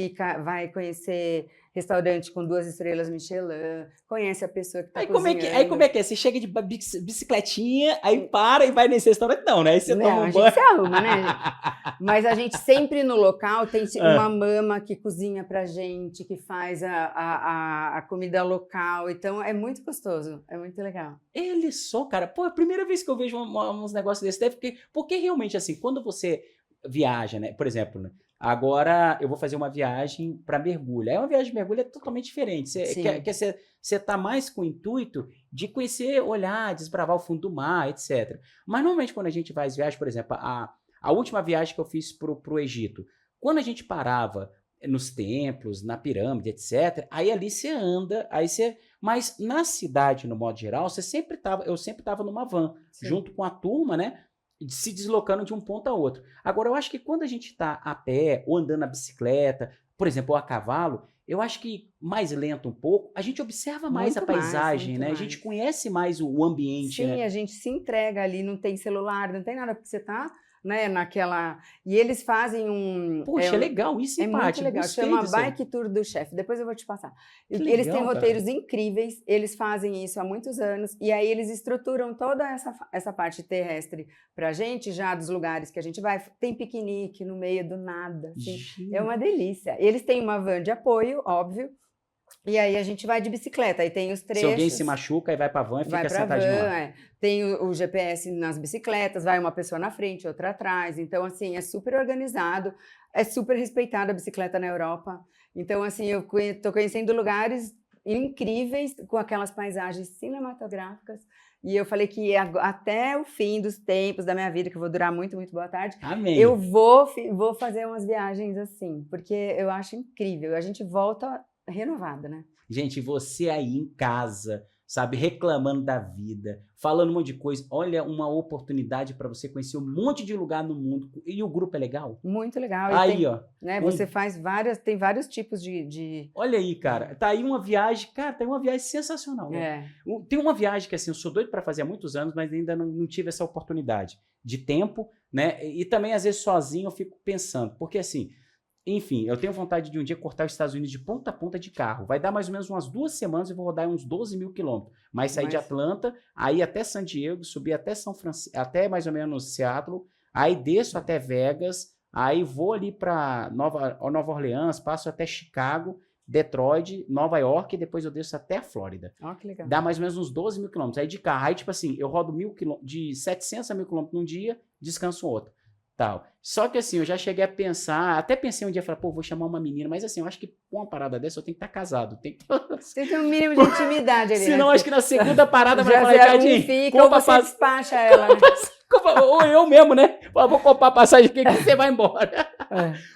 S3: vai conhecer restaurante com 2 estrelas Michelin, conhece a pessoa que está cozinhando.
S1: Aí como é que é? Você chega de bicicletinha, aí para e vai nesse restaurante? Não, né? Aí você toma um banho.
S3: A gente se arruma, né, gente? Mas a gente sempre no local tem uma mama que cozinha pra gente, que faz a comida local. Então é muito gostoso, é muito legal.
S1: Ele só, cara, pô, é a primeira vez que eu vejo uns negócios desse, porque realmente, assim, quando você viaja, né? Por exemplo, né? Agora eu vou fazer uma viagem para mergulho. Aí uma viagem de mergulho é totalmente diferente. Você tá mais com o intuito de conhecer, olhar, desbravar o fundo do mar, etc. Mas normalmente quando a gente vai às viagens, por exemplo, a última viagem que eu fiz pro Egito, quando a gente parava nos templos, na pirâmide, etc., aí ali você anda, mas na cidade, no modo geral, eu sempre estava numa van, junto com a turma, né? Se deslocando de um ponto a outro. Agora, eu acho que quando a gente está a pé ou andando na bicicleta, por exemplo, ou a cavalo, eu acho que mais lento um pouco, a gente observa mais a paisagem, né? A gente conhece mais o ambiente.
S3: Sim,
S1: né?
S3: A gente se entrega ali, não tem celular, não tem nada, porque você está... Né, naquela... E eles fazem
S1: Poxa, é legal, isso
S3: é muito legal, chama Bike Tour do Chefe, depois eu vou te passar. Eles têm roteiros incríveis, eles fazem isso há muitos anos, e aí eles estruturam toda essa parte terrestre pra gente, já dos lugares que a gente vai, tem piquenique no meio do nada, assim, é uma delícia. Eles têm uma van de apoio, óbvio, e aí a gente vai de bicicleta, aí tem os trechos.
S1: Se alguém se machuca, aí vai pra van e fica sentadinho lá.
S3: Tem o GPS nas bicicletas, vai uma pessoa na frente, outra atrás. Então, assim, é super organizado, é super respeitada a bicicleta na Europa. Então, assim, eu tô conhecendo lugares incríveis com aquelas paisagens cinematográficas. E eu falei que até o fim dos tempos da minha vida, que eu vou durar muito, muito boa tarde,
S1: Amém.
S3: Eu vou fazer umas viagens assim, porque eu acho incrível. A gente volta renovada, né?
S1: Gente, você aí em casa, sabe, reclamando da vida, falando um monte de coisa, olha uma oportunidade para você conhecer um monte de lugar no mundo. E o grupo é legal?
S3: Muito legal.
S1: Aí, ó.
S3: Né, você faz tem vários tipos de...
S1: Olha aí, cara, tá aí uma viagem, cara, tá aí uma viagem sensacional. Né? Tem uma viagem que, assim, eu sou doido para fazer há muitos anos, mas ainda não tive essa oportunidade de tempo, né? E também, às vezes, sozinho eu fico pensando, porque, assim... Enfim, eu tenho vontade de um dia cortar os Estados Unidos de ponta a ponta de carro. Vai dar mais ou menos umas 2 semanas e vou rodar uns 12 mil quilômetros. Mas sair de Atlanta, aí até San Diego, subir até São Francisco, até mais ou menos Seattle, aí desço até Vegas, aí vou ali para Nova Orleans, passo até Chicago, Detroit, Nova York e depois eu desço até a Flórida.
S3: Que legal.
S1: Dá mais ou menos uns 12 mil quilômetros. Aí de carro, aí tipo assim, eu rodo de 700 a 1000 quilômetros num dia, descanso outro. Tal. Só que assim, eu já cheguei a pensar, até pensei um dia, falei, pô, vou chamar uma menina, mas assim, eu acho que com uma parada dessa eu tenho que estar casado.
S3: Você tem um mínimo de intimidade ali.
S1: Senão, acho que na segunda parada vai falar,
S3: Ricardinho, fica ou você despacha ela. Né?
S1: Ou eu mesmo, né? Vou comprar passagem aqui que você vai embora.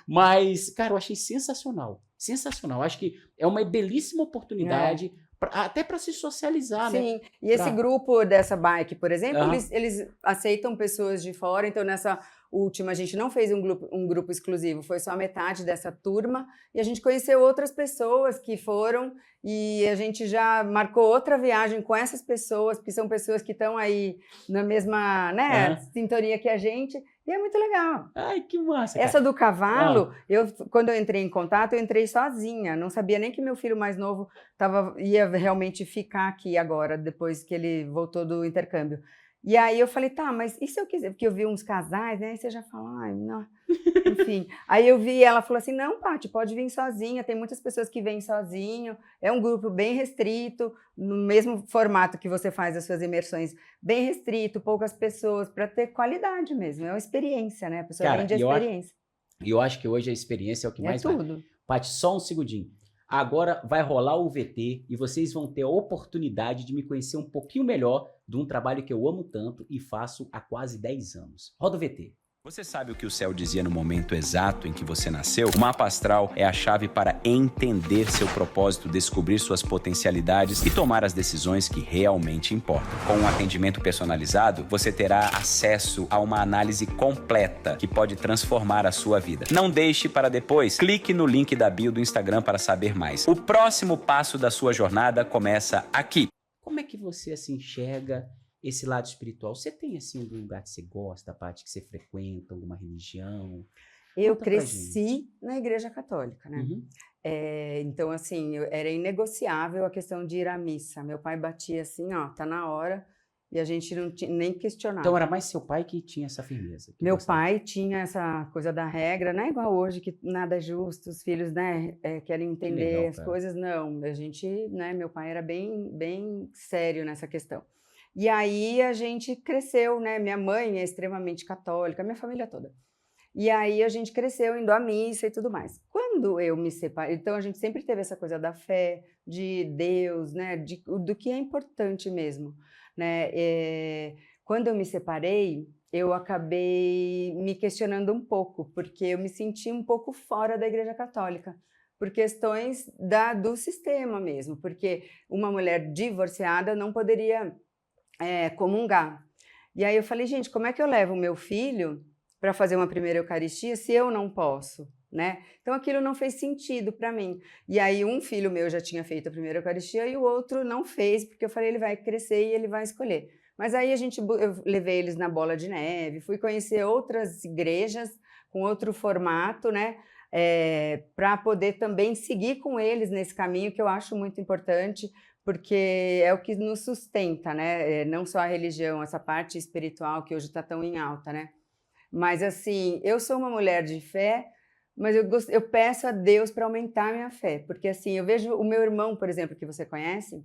S1: Mas, cara, eu achei sensacional. Sensacional. Acho que é uma belíssima oportunidade, até para se socializar, né?
S3: Sim, e esse grupo dessa bike, por exemplo, eles aceitam pessoas de fora, então nessa última a gente não fez um grupo exclusivo, foi só metade dessa turma, e a gente conheceu outras pessoas que foram, e a gente já marcou outra viagem com essas pessoas, porque são pessoas que estão aí na mesma, né, sintonia que a gente, e é muito legal.
S1: Ai, que massa, cara.
S3: Essa do cavalo, quando eu entrei em contato, eu entrei sozinha, não sabia nem que meu filho mais novo ia realmente ficar aqui agora, depois que ele voltou do intercâmbio. E aí eu falei, tá, mas e se eu quiser? Porque eu vi uns casais, né? Aí você já fala, ai, não. Enfim. Aí eu vi, ela falou assim, não, Paty, pode vir sozinha, tem muitas pessoas que vêm sozinho, é um grupo bem restrito, no mesmo formato que você faz as suas imersões, bem restrito, poucas pessoas, para ter qualidade mesmo, é uma experiência, né? A pessoa vende a experiência.
S1: E eu acho que hoje a experiência é o que mais vale.
S3: Tudo.
S1: Paty, só um segundinho. Agora vai rolar o VT e vocês vão ter a oportunidade de me conhecer um pouquinho melhor de um trabalho que eu amo tanto e faço há quase 10 anos. Roda o VT.
S4: Você sabe o que o céu dizia no momento exato em que você nasceu? O mapa astral é a chave para entender seu propósito, descobrir suas potencialidades e tomar as decisões que realmente importam. Com um atendimento personalizado, você terá acesso a uma análise completa que pode transformar a sua vida. Não deixe para depois. Clique no link da bio do Instagram para saber mais. O próximo passo da sua jornada começa aqui.
S1: Como é que você assim enxerga esse lado espiritual? Você tem assim algum lugar que você gosta, Paty, que você frequenta, alguma religião?
S3: Eu cresci na Igreja Católica, né? Então, assim, era inegociável a questão de ir à missa. Meu pai batia assim, ó, tá na hora, e a gente não tinha nem questionava.
S1: Então era mais seu pai que tinha essa firmeza?
S3: Meu pai tinha essa coisa da regra, não é igual hoje, que nada é justo, os filhos, né, querem entender as coisas. Não, a gente, né, meu pai era bem sério nessa questão. E aí a gente cresceu, né? Minha mãe é extremamente católica, minha família toda. E aí a gente cresceu indo à missa e tudo mais. Quando eu me separei, então a gente sempre teve essa coisa da fé, de Deus, né? Do que é importante mesmo, né? Quando eu me separei, eu acabei me questionando um pouco, porque eu me senti um pouco fora da Igreja Católica, por questões do sistema mesmo, porque uma mulher divorciada não poderia comungar. E aí eu falei, gente, como é que eu levo o meu filho para fazer uma primeira Eucaristia se eu não posso, né? Então aquilo não fez sentido para mim. E aí um filho meu já tinha feito a primeira Eucaristia e o outro não fez, porque eu falei, ele vai crescer e ele vai escolher. Mas aí eu levei eles na Bola de Neve, fui conhecer outras igrejas com outro formato, né? Para poder também seguir com eles nesse caminho, que eu acho muito importante, porque é o que nos sustenta, né? Não só a religião, essa parte espiritual que hoje está tão em alta, né? Mas assim, eu sou uma mulher de fé, mas eu peço a Deus para aumentar a minha fé, porque assim, eu vejo o meu irmão, por exemplo, que você conhece,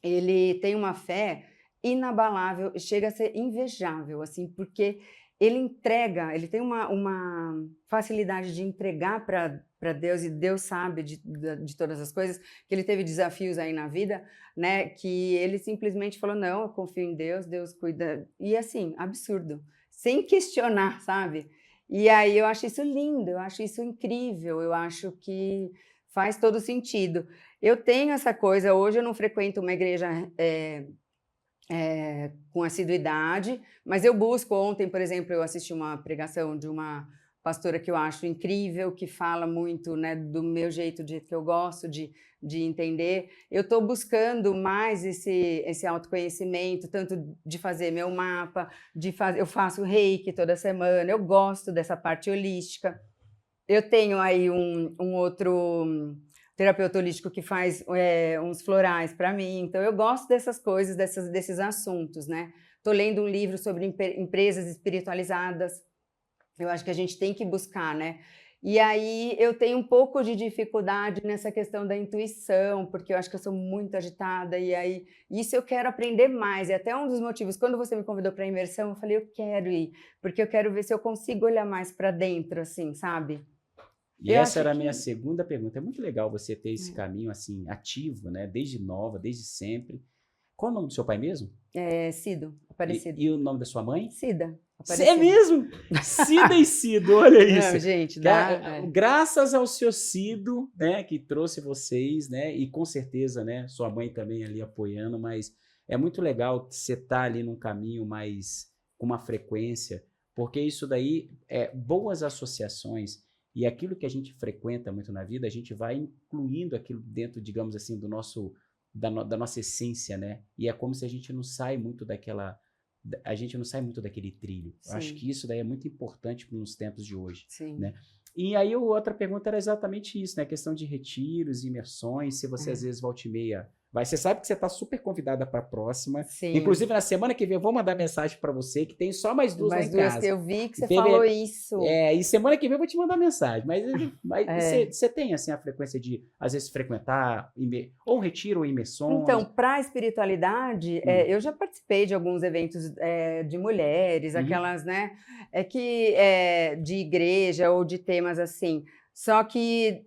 S3: ele tem uma fé inabalável, chega a ser invejável, assim, porque ele entrega, ele tem uma facilidade de entregar para Deus, e Deus sabe de todas as coisas, que ele teve desafios aí na vida, né, que ele simplesmente falou, não, eu confio em Deus, Deus cuida, e assim, absurdo, sem questionar, sabe? E aí eu acho isso lindo, eu acho isso incrível, eu acho que faz todo sentido. Eu tenho essa coisa, hoje eu não frequento uma igreja com assiduidade, mas eu busco. Ontem, por exemplo, eu assisti uma pregação de uma pastora que eu acho incrível, que fala muito, né, do meu jeito, do jeito que eu gosto de entender. Eu estou buscando mais esse autoconhecimento, tanto de fazer meu mapa, eu faço reiki toda semana, eu gosto dessa parte holística. Eu tenho aí um outro terapeuta holístico que faz uns florais para mim, então eu gosto dessas coisas, desses assuntos, né? Estou lendo um livro sobre empresas espiritualizadas, eu acho que a gente tem que buscar, né? E aí eu tenho um pouco de dificuldade nessa questão da intuição, porque eu acho que eu sou muito agitada, e aí isso eu quero aprender mais, e até um dos motivos, quando você me convidou para a imersão, eu falei, eu quero ir, porque eu quero ver se eu consigo olhar mais para dentro, assim, sabe?
S1: E essa era a minha segunda pergunta. É muito legal você ter esse caminho assim ativo, né? Desde nova, desde sempre. Qual o nome do seu pai mesmo?
S3: Cido, Aparecido.
S1: E o nome da sua mãe?
S3: Cida.
S1: É mesmo? Cida e Cido, olha isso.
S3: Não, gente,
S1: graças ao seu Cido, né, que trouxe vocês, né, e com certeza, né, sua mãe também ali apoiando, mas é muito legal você estar ali num caminho mais, com uma frequência, porque isso daí boas associações e aquilo que a gente frequenta muito na vida, a gente vai incluindo aquilo dentro, digamos assim, do nosso, da nossa essência, né, e é como se a gente não sai muito daquela... A gente não sai muito daquele trilho. Eu acho que isso daí é muito importante nos tempos de hoje.
S3: Sim.
S1: Né? E aí outra pergunta era exatamente isso, né? A questão de retiros, imersões, se você às vezes volta e meia... Você sabe que você está super convidada para a próxima.
S3: Sim.
S1: Inclusive, na semana que vem, eu vou mandar mensagem para você, que tem só mais duas lá em casa.
S3: Mais duas que eu vi que você falou isso.
S1: E semana que vem eu vou te mandar mensagem. Mas você tem, assim, a frequência de, às vezes, frequentar ou retiro ou imersões?
S3: Então, para a espiritualidade, eu já participei de alguns eventos de mulheres, aquelas, né? De igreja ou de temas assim. Só que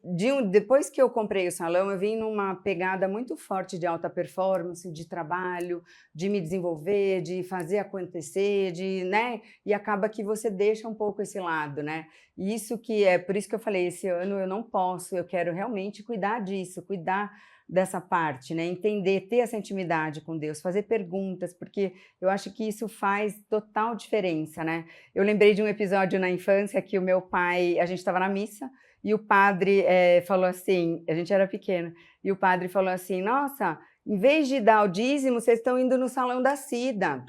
S3: depois que eu comprei o salão, eu vim numa pegada muito forte de alta performance, de trabalho, de me desenvolver, de fazer acontecer, né? E acaba que você deixa um pouco esse lado, né? E isso por isso que eu falei, esse ano eu não posso, eu quero realmente cuidar disso, cuidar dessa parte, né? Entender, ter essa intimidade com Deus, fazer perguntas, porque eu acho que isso faz total diferença, né? Eu lembrei de um episódio na infância que o meu pai, a gente estava na missa, e o padre falou assim, a gente era pequeno, e o padre falou assim, nossa, em vez de dar o dízimo, vocês estão indo no salão da Cida,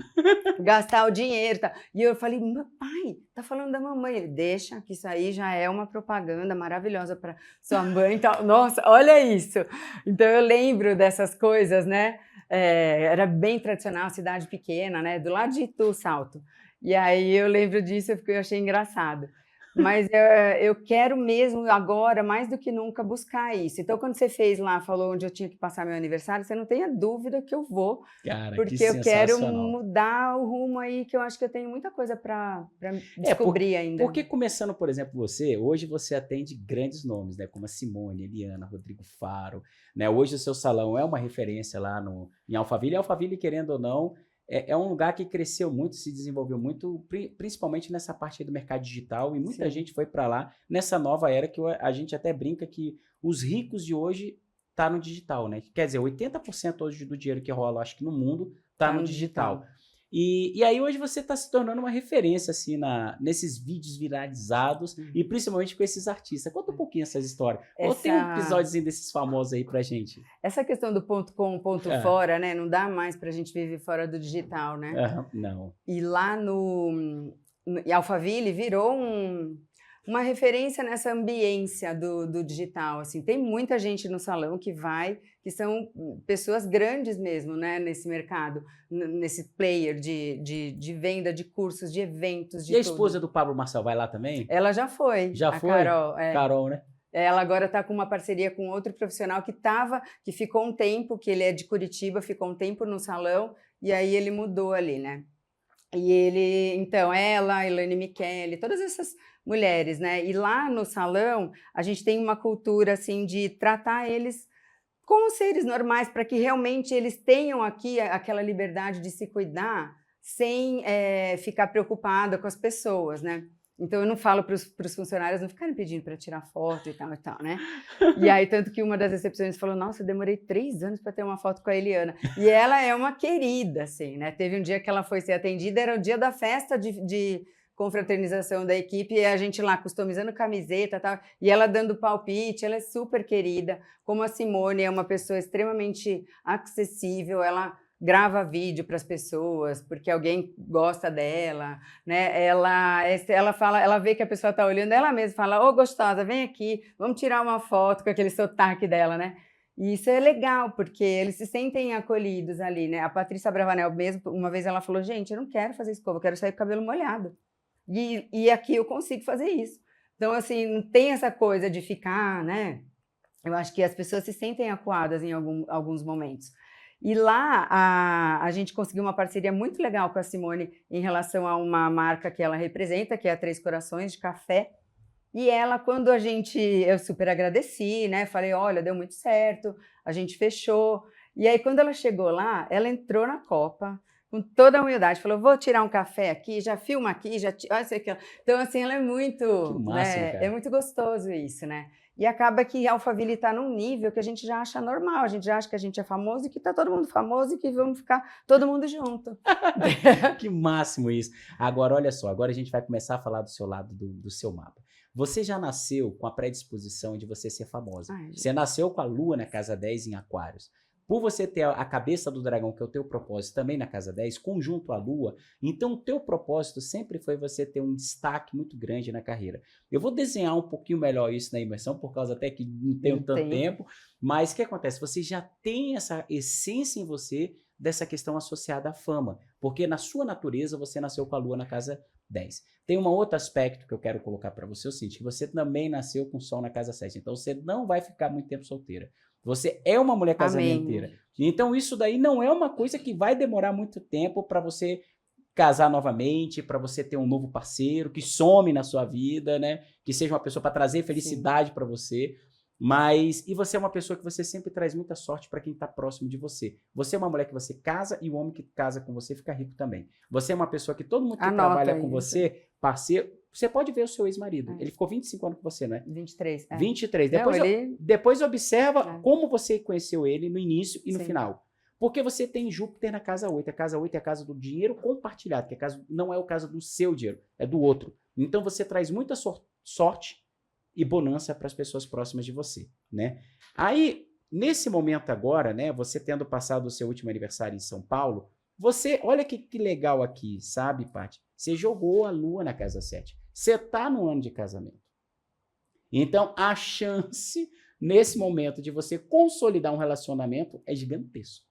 S3: gastar o dinheiro. Tá? E eu falei, meu pai, tá falando da mamãe. Ele, deixa, que isso aí já é uma propaganda maravilhosa para sua mãe. Então, nossa, olha isso. Então eu lembro dessas coisas, né? Era bem tradicional, cidade pequena, né? Do lado de Itu, Salto. E aí eu lembro disso porque eu achei engraçado. Mas eu quero mesmo agora, mais do que nunca, buscar isso. Então, quando você fez lá, falou onde eu tinha que passar meu aniversário, você não tenha dúvida que eu vou.
S1: Cara,
S3: porque eu quero mudar o rumo aí, que eu acho que eu tenho muita coisa para descobrir ainda.
S1: Porque começando, por exemplo, hoje você atende grandes nomes, né? Como a Simone, Eliana, Rodrigo Faro. Né? Hoje o seu salão é uma referência lá em Alphaville. E Alphaville, querendo ou não, é um lugar que cresceu muito, se desenvolveu muito, principalmente nessa parte do mercado digital, e muita gente foi para lá nessa nova era que a gente até brinca que os ricos de hoje tá no digital, né? Quer dizer, 80% hoje do dinheiro que rola, acho que no mundo, tá no digital. E aí hoje você está se tornando uma referência assim, nesses vídeos viralizados e principalmente com esses artistas. Conta um pouquinho essas histórias. Ou tem um episódiozinho desses famosos aí pra gente? Essa
S3: questão do ponto com, ponto fora, né? Não dá mais pra gente viver fora do digital, né?
S1: Não.
S3: E lá em Alphaville virou uma referência nessa ambiência do digital, assim. Tem muita gente no salão que são pessoas grandes mesmo, né, nesse mercado, nesse player de venda de cursos, de eventos, de
S1: E a esposa do Pablo Marçal vai lá também?
S3: Ela já foi.
S1: Já foi?
S3: Carol.
S1: Carol, né?
S3: Ela agora está com uma parceria com outro profissional que ficou um tempo, que ele é de Curitiba, ficou um tempo no salão, e aí ele mudou ali, né? E então, ela, Elaine Michele, todas essas mulheres, né? E lá no salão, a gente tem uma cultura, assim, de tratar eles como seres normais, para que realmente eles tenham aqui aquela liberdade de se cuidar sem ficar preocupada com as pessoas, né? Então, eu não falo para os funcionários não ficarem pedindo para tirar foto e tal, né? E aí, tanto que uma das recepcionistas falou, nossa, eu demorei 3 anos para ter uma foto com a Eliana. E ela é uma querida, assim, né? Teve um dia que ela foi ser atendida, era o dia da festa de confraternização da equipe, e a gente lá customizando camiseta e tal, e ela dando palpite, ela é super querida. Como a Simone é uma pessoa extremamente acessível, ela grava vídeo para as pessoas, porque alguém gosta dela, né? Ela fala, ela vê que a pessoa está olhando, ela mesma fala, ô gostosa, vem aqui, vamos tirar uma foto com aquele sotaque dela, né? E isso é legal, porque eles se sentem acolhidos ali, né? A Patrícia Bravanel mesmo, uma vez ela falou, gente, eu não quero fazer escova, eu quero sair com o cabelo molhado. E aqui eu consigo fazer isso. Então, assim, não tem essa coisa de ficar, né? Eu acho que as pessoas se sentem acuadas em alguns momentos. E lá a gente conseguiu uma parceria muito legal com a Simone em relação a uma marca que ela representa, que é a Três Corações de café. E ela, quando eu super agradeci, né? Falei, olha, deu muito certo, a gente fechou. E aí, quando ela chegou lá, ela entrou na Copa com toda a humildade, falou, vou tirar um café aqui, já filma aqui, olha isso aqui. Então, assim, ela é muito,
S1: Que máximo,
S3: né,
S1: cara.
S3: é muito gostoso isso, né? E acaba que a Alphaville está num nível que a gente já acha normal, a gente já acha que a gente é famoso e que está todo mundo famoso e que vamos ficar todo mundo junto.
S1: Que máximo isso. Agora, olha só, agora a gente vai começar a falar do seu lado do seu mapa. Você já nasceu com a predisposição de você ser famosa.
S3: Ai,
S1: Você nasceu com a lua na casa 10 em Aquários. Por você ter a cabeça do dragão, que é o teu propósito, também na casa 10, conjunto à lua, então o teu propósito sempre foi você ter um destaque muito grande na carreira. Eu vou desenhar um pouquinho melhor isso na imersão, por causa até que não tenho tanto tempo, mas o que acontece? Você já tem essa essência em você dessa questão associada à fama, porque na sua natureza você nasceu com a lua na casa 10. Tem um outro aspecto que eu quero colocar para você, é o seguinte, que você também nasceu com o sol na casa 7, então você não vai ficar muito tempo solteira. Você é uma mulher casamenteira.
S3: Amém.
S1: Então isso daí não é uma coisa que vai demorar muito tempo para você casar novamente, para você ter um novo parceiro que some na sua vida, né? Que seja uma pessoa para trazer felicidade para você. E você é uma pessoa que você sempre traz muita sorte para quem está próximo de você. Você é uma mulher que você casa e o homem que casa com você fica rico também. Você é uma pessoa que todo mundo que trabalha com você, parceiro, você pode ver o seu ex-marido. Ele ficou 25 anos com você, né?
S3: 23.
S1: 23.
S3: Não,
S1: Depois observa como você conheceu ele no início e no
S3: Sim.
S1: final. Porque você tem Júpiter na casa 8. A casa 8 é a casa do dinheiro compartilhado, que não é o caso do seu dinheiro, é do outro. Então você traz muita sorte e bonança para as pessoas próximas de você, né? Aí, nesse momento agora, né, você tendo passado o seu último aniversário em São Paulo, olha que legal aqui, sabe, Paty? Você jogou a lua na casa 7. Você está no ano de casamento. Então, a chance, nesse momento, de você consolidar um relacionamento é gigantesco,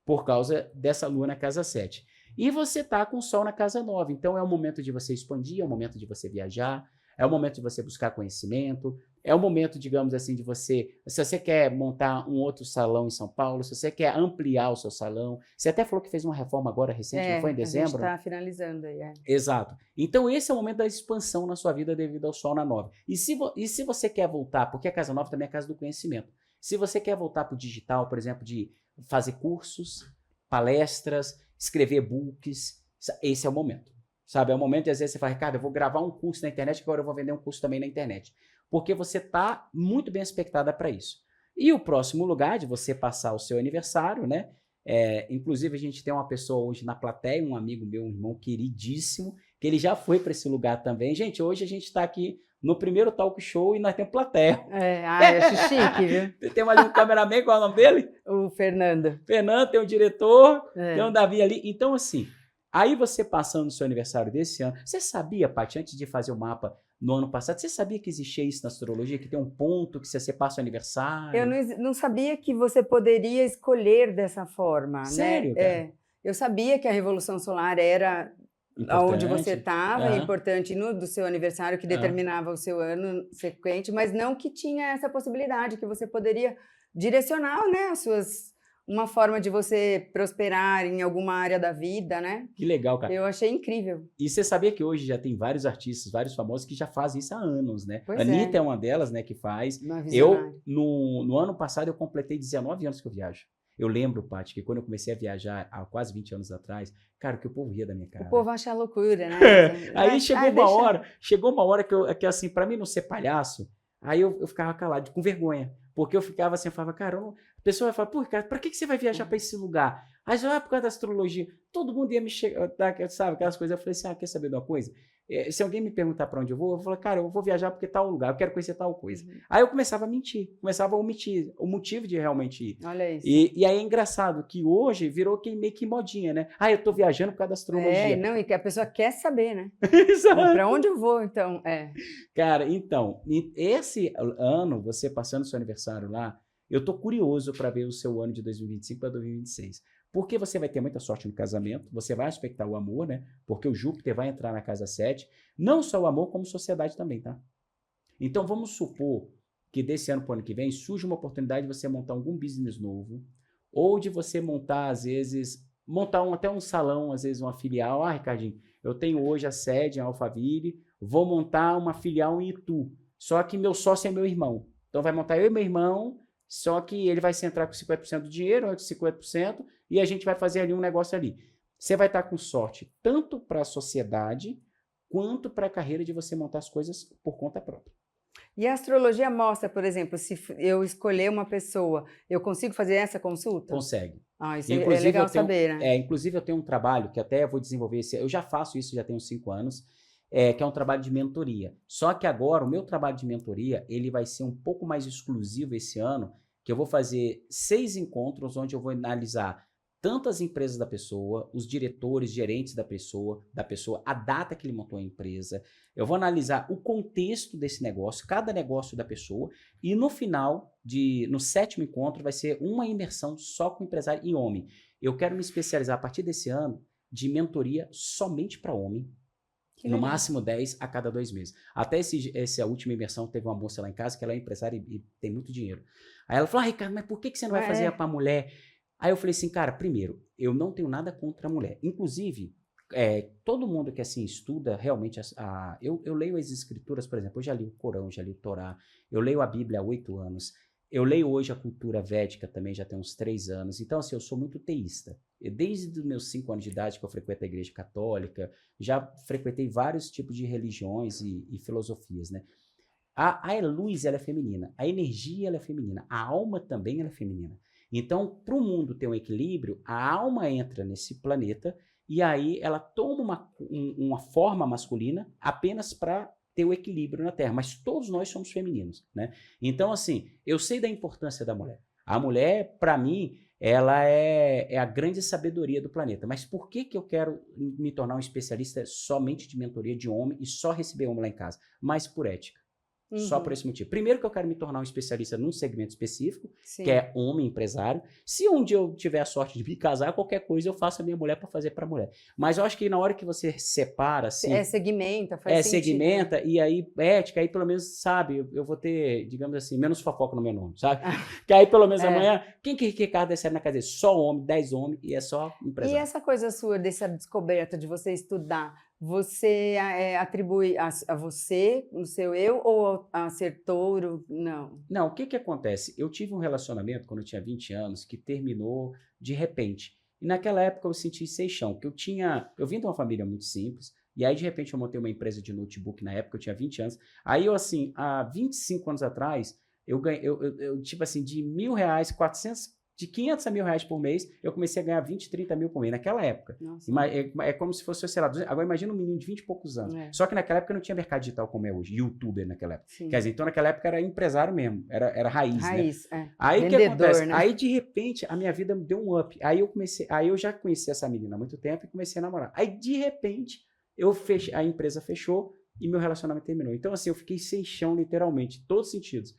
S1: por causa dessa lua na casa 7. E você está com o sol na casa 9. Então, é o momento de você expandir, é o momento de você viajar, é o momento de você buscar conhecimento, é o momento, digamos assim, de você... Se você quer montar um outro salão em São Paulo, se você quer ampliar o seu salão... Você até falou que fez uma reforma agora recente, não foi em dezembro?
S3: A gente está finalizando aí.
S1: Exato. Então, esse é o momento da expansão na sua vida devido ao sol na 9. E se você quer voltar, porque a casa 9 também é a casa do conhecimento. Se você quer voltar para o digital, por exemplo, de fazer cursos, palestras, escrever e-books, esse é o momento. Sabe, é o momento de às vezes você fala, Ricardo, eu vou gravar um curso na internet, agora eu vou vender um curso também na internet. Porque você está muito bem aspectada para isso. E o próximo lugar de você passar o seu aniversário, né? Inclusive, a gente tem uma pessoa hoje na plateia, um amigo meu, um irmão queridíssimo, que ele já foi para esse lugar também. Gente, hoje a gente está aqui no primeiro talk show e nós temos plateia.
S3: Eu acho chique, viu?
S1: Tem ali um cameraman, qual é o nome dele?
S3: O Fernando.
S1: Fernando, tem um diretor, tem um Davi ali. Então, assim... Aí você passando o seu aniversário desse ano, você sabia, Paty, antes de fazer o mapa no ano passado, você sabia que existia isso na astrologia, que tem um ponto que você passa o aniversário?
S3: Eu não sabia que você poderia escolher dessa forma.
S1: Sério,
S3: né? Eu sabia que a Revolução Solar era onde você estava, importante do seu aniversário, que determinava o seu ano sequente, mas não que tinha essa possibilidade, que você poderia direcionar, né, uma forma de você prosperar em alguma área da vida, né?
S1: Que legal, cara.
S3: Eu achei incrível.
S1: E você sabia que hoje já tem vários artistas, vários famosos que já fazem isso há anos, né?
S3: Pois
S1: Anitta é uma delas, né, que faz. No ano passado, eu completei 19 anos que eu viajo. Eu lembro, Paty, que quando eu comecei a viajar há quase 20 anos atrás, cara, que o povo ria da minha cara.
S3: O povo acha loucura, né?
S1: Aí chegou uma hora que assim, pra mim não ser palhaço, aí eu ficava calado, com vergonha. Porque eu ficava assim, eu falava, cara, a pessoa vai falar, pô, cara, pra que você vai viajar pra esse lugar? Aí eu, por causa da astrologia. Todo mundo ia me chegar, sabe, aquelas coisas. Eu falei assim, quer saber de uma coisa? Se alguém me perguntar pra onde eu vou falar, cara, eu vou viajar porque tal lugar, eu quero conhecer tal coisa. Aí eu começava a mentir, começava a omitir o motivo de realmente ir.
S3: Olha isso.
S1: E aí é engraçado que hoje virou meio que modinha, né? Eu tô viajando por causa da astrologia.
S3: Não, e que a pessoa quer saber, né?
S1: Exato.
S3: Pra onde eu vou, então?
S1: Cara, então, esse ano, você passando seu aniversário lá, eu tô curioso para ver o seu ano de 2025 para 2026. Porque você vai ter muita sorte no casamento, você vai aspectar o amor, né? Porque o Júpiter vai entrar na casa 7. Não só o amor, como sociedade também, tá? Então, vamos supor que desse ano para o ano que vem surge uma oportunidade de você montar algum business novo, ou de você montar, às vezes, até um salão, às vezes uma filial. Ricardinho, eu tenho hoje a sede em Alphaville, vou montar uma filial em Itu. Só que meu sócio é meu irmão. Então, vai montar eu e meu irmão, Só que ele vai se entrar com 50% do dinheiro, outros 50%, e a gente vai fazer ali um negócio ali. Você vai estar com sorte tanto para a sociedade, quanto para a carreira de você montar as coisas por conta própria.
S3: E a astrologia mostra, por exemplo, se eu escolher uma pessoa, eu consigo fazer essa consulta?
S1: Consegue.
S3: Ah, isso é legal saber, né?
S1: Inclusive, eu tenho um trabalho que até eu vou desenvolver, eu já faço isso, já tenho uns 5 anos, que é um trabalho de mentoria. Só que agora, o meu trabalho de mentoria, ele vai ser um pouco mais exclusivo esse ano, que eu vou fazer 6 encontros, onde eu vou analisar tanto as empresas da pessoa, os diretores, gerentes da pessoa, a data que ele montou a empresa. Eu vou analisar o contexto desse negócio, cada negócio da pessoa, e no final, no 7º encontro, vai ser uma imersão só com empresário e homem. Eu quero me especializar a partir desse ano de mentoria somente para homem, no máximo 10 a cada 2 meses. Até essa última imersão, teve uma moça lá em casa que ela é empresária e tem muito dinheiro. Aí ela falou, Ricardo, mas por que você não vai fazer para mulher? Aí eu falei assim, cara, primeiro, eu não tenho nada contra a mulher. Inclusive, todo mundo que assim estuda realmente, eu leio as escrituras, por exemplo, eu já li o Corão, já li o Torá, eu leio a Bíblia há 8 anos, eu leio hoje a cultura védica também, já tem uns 3 anos, então assim, eu sou muito teísta. Desde os meus 5 anos de idade que eu frequento a igreja católica, já frequentei vários tipos de religiões e filosofias, né? A luz, ela é feminina, a energia, ela é feminina, a alma também ela é feminina. Então, para o mundo ter um equilíbrio, a alma entra nesse planeta e aí ela toma uma forma masculina apenas para ter o equilíbrio na Terra. Mas todos nós somos femininos, né? Então, assim, eu sei da importância da mulher. A mulher, para mim, ela é a grande sabedoria do planeta. Mas por que eu quero me tornar um especialista somente de mentoria de homem e só receber homem lá em casa? Mas por ética. Só por esse motivo. Primeiro que eu quero me tornar um especialista num segmento específico, que é homem empresário. Se um dia eu tiver a sorte de me casar, qualquer coisa eu faço a minha mulher para fazer para mulher. Mas eu acho que na hora que você separa, assim...
S3: segmenta, faz sentido.
S1: Segmenta, e aí ética, aí pelo menos, sabe, eu vou ter, digamos assim, menos fofoca no meu nome, sabe? Que aí pelo menos amanhã, quem que Ricardo recebe na casa dele? Só homem, 10 homens, e é só empresário.
S3: E essa coisa sua, dessa descoberta de você estudar, você atribui a você, no seu eu, ou a ser touro? Não.
S1: Não, o que acontece? Eu tive um relacionamento quando eu tinha 20 anos que terminou de repente. E naquela época eu senti seixão, que eu vim de uma família muito simples, e aí de repente eu montei uma empresa de notebook na época, eu tinha 20 anos. Aí eu assim, há 25 anos atrás, eu tipo assim, de R$1.000, 400... De 500 a R$1.000 por mês, eu comecei a ganhar 20, 30 mil por mês, naquela época. É como se fosse, sei lá, agora imagina um menino de 20 e poucos anos. Só que naquela época não tinha mercado digital como é hoje, youtuber naquela época. Sim. Quer dizer, então naquela época era empresário mesmo, era raiz, né? Aí o que acontece? Né? Aí de repente a minha vida deu um up. Aí eu já conheci essa menina há muito tempo e comecei a namorar. Aí de repente a empresa fechou e meu relacionamento terminou. Então assim, eu fiquei sem chão literalmente, em todos os sentidos.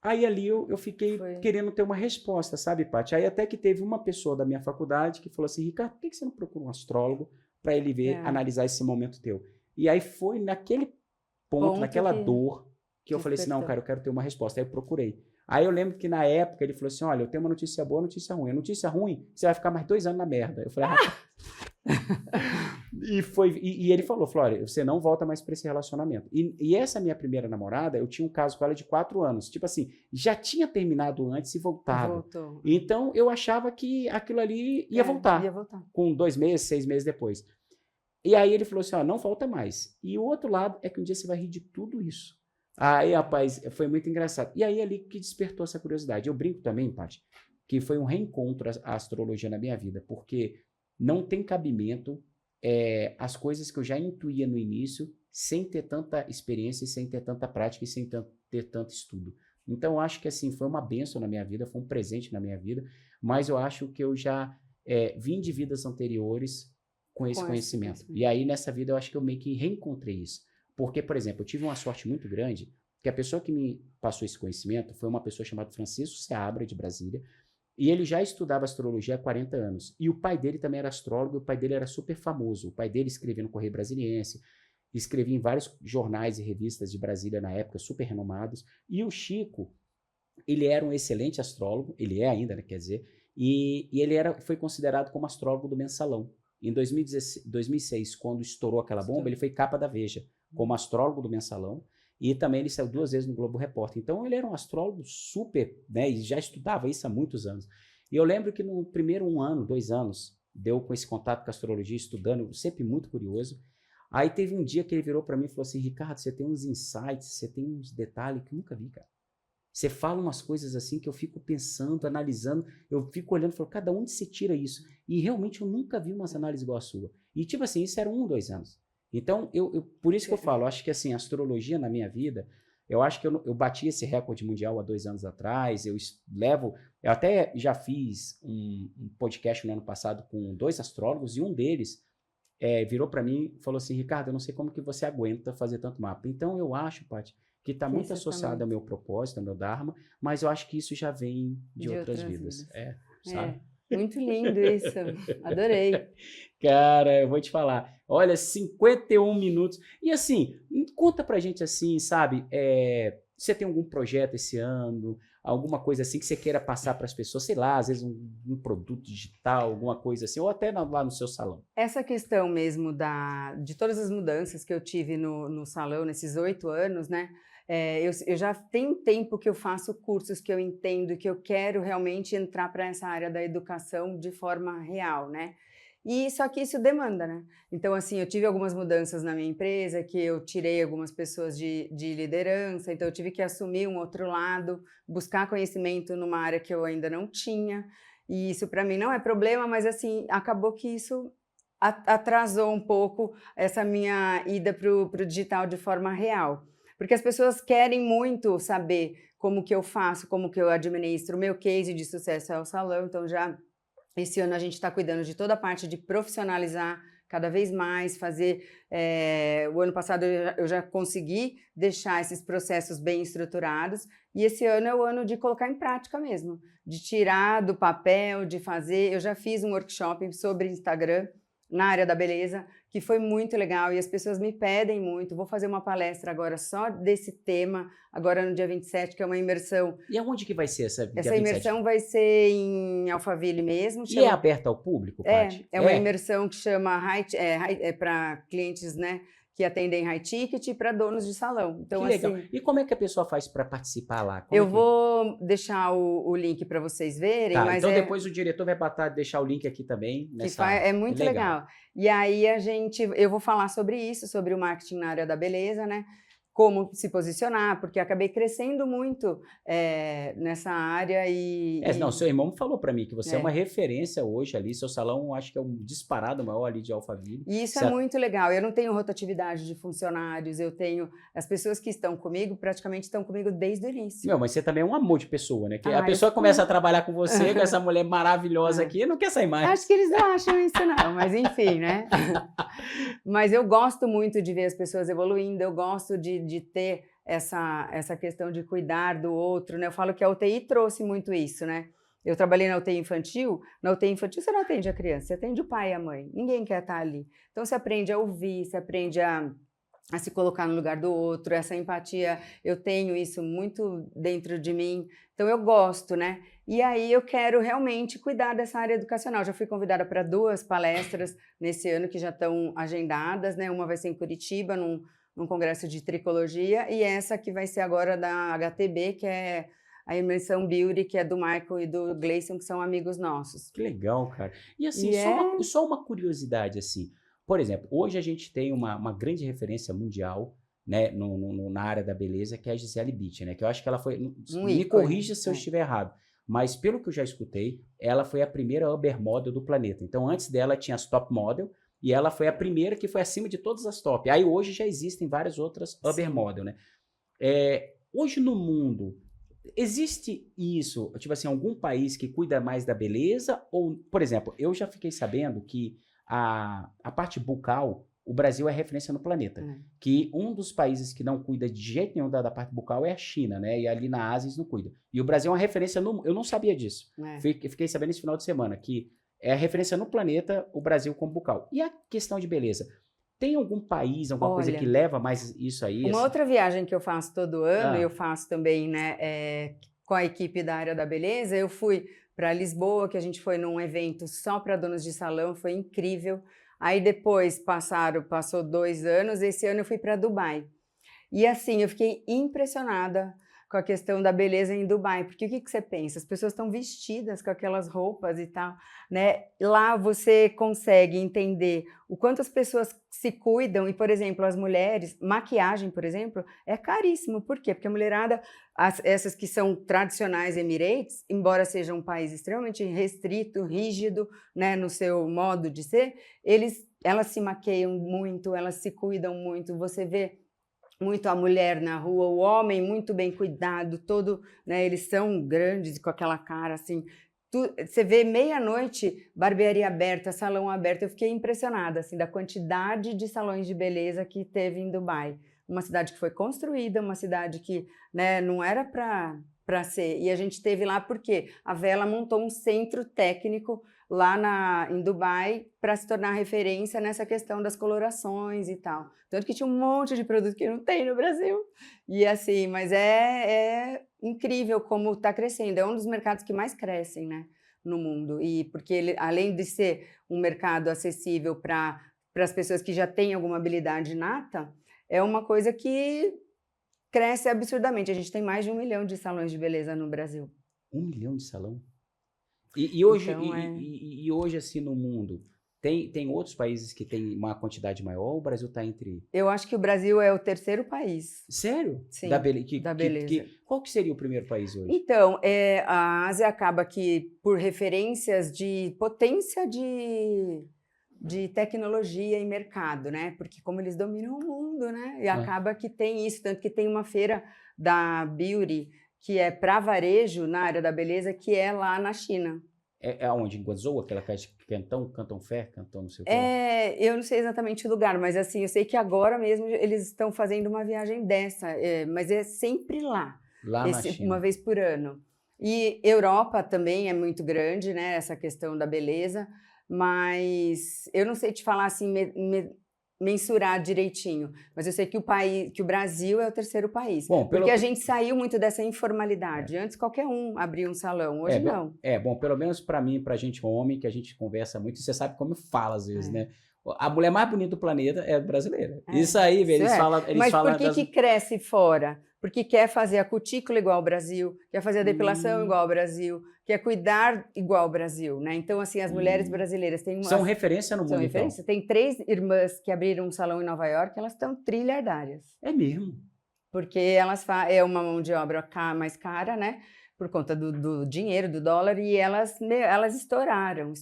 S1: Aí ali eu fiquei querendo ter uma resposta, sabe, Paty? Aí até que teve uma pessoa da minha faculdade que falou assim, Ricardo, por que você não procura um astrólogo para ele ver, analisar esse momento teu? E aí foi naquele ponto naquela dor, que eu falei assim, não, cara, eu quero ter uma resposta. Aí eu procurei. Aí eu lembro que na época ele falou assim, olha, eu tenho uma notícia boa, notícia ruim. A notícia ruim, você vai ficar mais 2 anos na merda. Eu falei, E ele falou, Flória, você não volta mais para esse relacionamento. E essa minha primeira namorada, eu tinha um caso com ela de 4 anos. Tipo assim, já tinha terminado antes e voltado.
S3: Voltou.
S1: Então, eu achava que aquilo ali ia voltar. Com 2 meses, 6 meses depois. E aí ele falou assim, ó, não volta mais. E o outro lado é que um dia você vai rir de tudo isso. Aí, rapaz, foi muito engraçado. E aí ali que despertou essa curiosidade. Eu brinco também, Paty, que foi um reencontro a astrologia na minha vida, porque não tem cabimento as coisas que eu já intuía no início, sem ter tanta experiência, sem ter tanta prática e sem ter tanto estudo. Então, eu acho que assim, foi uma bênção na minha vida, foi um presente na minha vida, mas eu acho que eu já vim de vidas anteriores com esse conhecimento. E aí, nessa vida, eu acho que eu meio que reencontrei isso. Porque, por exemplo, eu tive uma sorte muito grande, que a pessoa que me passou esse conhecimento foi uma pessoa chamada Francisco Seabra, de Brasília, e ele já estudava astrologia há 40 anos. E o pai dele também era astrólogo, e o pai dele era super famoso. O pai dele escrevia no Correio Brasiliense, escrevia em vários jornais e revistas de Brasília na época, super renomados. E o Chico, ele era um excelente astrólogo, ele é ainda, né, quer dizer, e ele foi considerado como astrólogo do Mensalão. Em 2006, quando estourou aquela bomba, ele foi capa da Veja, como astrólogo do Mensalão. E também ele saiu 2 vezes no Globo Repórter. Então ele era um astrólogo super, né? E já estudava isso há muitos anos. E eu lembro que no primeiro 1 ano, 2 anos, deu com esse contato com a astrologia, estudando, sempre muito curioso. Aí teve um dia que ele virou para mim e falou assim: Ricardo, você tem uns insights, você tem uns detalhes que eu nunca vi, cara. Você fala umas coisas assim que eu fico pensando, analisando, eu fico olhando e falo, cada onde você tira isso? E realmente eu nunca vi umas análises igual a sua. E tipo assim, isso era 1, 2 anos. Então, por isso que eu falo, acho que assim, a astrologia na minha vida, eu acho que eu bati esse recorde mundial há 2 anos atrás, eu até já fiz um podcast no ano passado com 2 astrólogos, e um deles virou para mim e falou assim: Ricardo, eu não sei como que você aguenta fazer tanto mapa. Então eu acho, Paty, que está muito associado ao meu propósito, ao meu dharma, mas eu acho que isso já vem de outras vidas. Sabe?
S3: Muito lindo isso, adorei.
S1: Cara, eu vou te falar, olha, 51 minutos, e assim, conta pra gente assim, sabe, você tem algum projeto esse ano, alguma coisa assim que você queira passar para as pessoas, sei lá, às vezes um produto digital, alguma coisa assim, ou até lá no seu salão?
S3: Essa questão mesmo de todas as mudanças que eu tive no salão nesses 8 anos, né? Eu já tenho tempo que eu faço cursos que eu entendo que eu quero realmente entrar para essa área da educação de forma real, né? E só que isso demanda, né? Então, assim, eu tive algumas mudanças na minha empresa, que eu tirei algumas pessoas de liderança, então eu tive que assumir um outro lado, buscar conhecimento numa área que eu ainda não tinha, e isso para mim não é problema, mas assim, acabou que isso atrasou um pouco essa minha ida para o digital de forma real. Porque as pessoas querem muito saber como que eu faço, como que eu administro. O meu case de sucesso é o salão, então já esse ano a gente está cuidando de toda a parte de profissionalizar cada vez mais, fazer... o ano passado eu já consegui deixar esses processos bem estruturados, e esse ano é o ano de colocar em prática mesmo, de tirar do papel, de fazer... Eu já fiz um workshop sobre Instagram, na área da beleza, que foi muito legal e as pessoas me pedem muito. Vou fazer uma palestra agora só desse tema, agora no dia 27, que é uma imersão.
S1: E aonde que vai ser essa dia
S3: Essa
S1: 27?
S3: Imersão vai ser em Alphaville mesmo.
S1: E é aberta ao público, Paty?
S3: É uma imersão que chama para clientes, né, que atendem high ticket e para donos de salão. Então,
S1: que legal.
S3: Assim,
S1: e como é que a pessoa faz para participar lá?
S3: Vou deixar o link para vocês verem.
S1: Tá,
S3: mas
S1: então depois o diretor vai deixar o link aqui também.
S3: É muito legal. E aí eu vou falar sobre isso, sobre o marketing na área da beleza, né? Como se posicionar, porque acabei crescendo muito nessa área
S1: Não, seu irmão falou para mim que você é uma referência hoje ali, seu salão acho que é um disparado maior ali de Alphaville.
S3: E isso é muito legal, eu não tenho rotatividade de funcionários, eu tenho... As pessoas que estão comigo, praticamente estão comigo desde o início.
S1: Mas você também é um amor de pessoa, né? Que a pessoa começa a trabalhar com você, com essa mulher maravilhosa aqui, e não quer sair mais.
S3: Acho que eles não acham isso não, mas enfim, né? Mas eu gosto muito de ver as pessoas evoluindo, eu gosto de ter essa questão de cuidar do outro, né? Eu falo que a UTI trouxe muito isso, né? Eu trabalhei na UTI infantil você não atende a criança, você atende o pai e a mãe, ninguém quer estar ali. Então você aprende a ouvir, você aprende a se colocar no lugar do outro, essa empatia, eu tenho isso muito dentro de mim, então eu gosto, né? E aí eu quero realmente cuidar dessa área educacional. Já fui convidada para 2 palestras nesse ano que já estão agendadas, né? Uma vai ser em Curitiba, num congresso de tricologia, e essa que vai ser agora da HTB, que é a Imersão Beauty, que é do Michael e do Gleison, que são amigos nossos.
S1: Que legal, cara. E assim, só uma curiosidade, assim. Por exemplo, hoje a gente tem uma grande referência mundial, né, na área da beleza, que é a Gisele Bündchen, né? Que eu acho que ela foi... me corrija se eu estiver errado. Mas pelo que eu já escutei, ela foi a primeira Uber Model do planeta. Então, antes dela tinha as Top Model, e ela foi a primeira que foi acima de todas as top. Aí hoje já existem várias outras Uber Model, né? Hoje no mundo, existe isso, tipo assim, algum país que cuida mais da beleza? Ou, por exemplo, eu já fiquei sabendo que a parte bucal, o Brasil é referência no planeta. Que um dos países que não cuida de jeito nenhum da parte bucal é a China, né? E ali na Ásia eles não cuidam. E o Brasil é uma referência eu não sabia disso. Fiquei sabendo esse final de semana, que é a referência no planeta, o Brasil como bucal. E a questão de beleza? Tem algum país, alguma coisa que leva mais isso aí?
S3: Uma outra viagem que eu faço todo ano, eu faço também, né, com a equipe da área da beleza, eu fui para Lisboa, que a gente foi num evento só para donos de salão, foi incrível. Aí depois passou 2 anos, esse ano eu fui para Dubai. E assim, eu fiquei impressionada com a questão da beleza em Dubai, porque o que você pensa? As pessoas estão vestidas com aquelas roupas e tal, né? Lá você consegue entender o quanto as pessoas se cuidam e, por exemplo, as mulheres, maquiagem, por exemplo, é caríssimo. Por quê? Porque a mulherada, essas que são tradicionais Emirates, embora seja um país extremamente restrito, rígido, né, no seu modo de ser, elas se maquiam muito, elas se cuidam muito, você vê muito a mulher na rua, o homem muito bem cuidado, todo, né, eles são grandes com aquela cara assim, você vê meia-noite, barbearia aberta, salão aberto, eu fiquei impressionada assim, da quantidade de salões de beleza que teve em Dubai, uma cidade que foi construída, uma cidade que, né, não era para ser, e a gente teve lá porque a Vela montou um centro técnico lá em Dubai para se tornar referência nessa questão das colorações e tal. Tanto que tinha um monte de produto que não tem no Brasil. E assim, mas é incrível como está crescendo. É um dos mercados que mais crescem, né, no mundo. E porque ele, além de ser um mercado acessível para as pessoas que já têm alguma habilidade inata, é uma coisa que cresce absurdamente. A gente tem mais de 1 milhão de salões de beleza no Brasil.
S1: 1 milhão de salão? E hoje,
S3: Então,
S1: e hoje, assim, no mundo, tem outros países que têm uma quantidade maior ou o Brasil está entre...
S3: Eu acho que o Brasil é o terceiro país.
S1: Sério?
S3: Sim,
S1: da
S3: beleza.
S1: Qual que seria o primeiro país hoje?
S3: Então, a Ásia acaba que, por referências de potência de tecnologia e mercado, né? Porque como eles dominam o mundo, né? E acaba que tem isso, tanto que tem uma feira da Beauty, que é para varejo na área da beleza, que é lá na China.
S1: É onde? Em Guangzhou? Aquela casa de Canton Fair? Canton não sei o que.
S3: Eu não sei exatamente o lugar, mas assim, eu sei que agora mesmo eles estão fazendo uma viagem dessa, mas é sempre lá.
S1: Lá na China.
S3: Uma vez por ano. E Europa também é muito grande, né? Essa questão da beleza, mas eu não sei te falar assim, mensurar direitinho, mas eu sei que o Brasil é o terceiro país, porque a gente saiu muito dessa informalidade. Antes qualquer um abria um salão, hoje não.
S1: Bom, pelo menos para mim, pra gente homem, que a gente conversa muito, você sabe como eu falo às vezes, né? A mulher mais bonita do planeta é brasileira. Isso aí, eles falam...
S3: Mas por que cresce fora? Porque quer fazer a cutícula igual ao Brasil, quer fazer a depilação igual ao Brasil, quer cuidar igual ao Brasil, né? Então, assim, as mulheres brasileiras têm
S1: são referência no mundo,
S3: são referência. Então. Tem 3 irmãs que abriram um salão em Nova York, elas estão trilhardárias.
S1: É mesmo?
S3: Porque elas é uma mão de obra mais cara, né? Por conta do dinheiro, do dólar, e elas estouraram.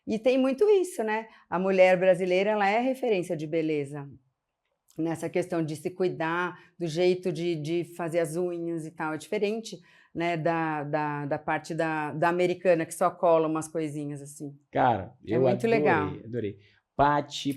S3: E tem muito isso, né? A mulher brasileira, ela é referência de beleza. Nessa questão de se cuidar, do jeito de fazer as unhas e tal, é diferente, né, da parte da americana, que só cola umas coisinhas assim.
S1: Cara, eu
S3: muito legal.
S1: Adorei.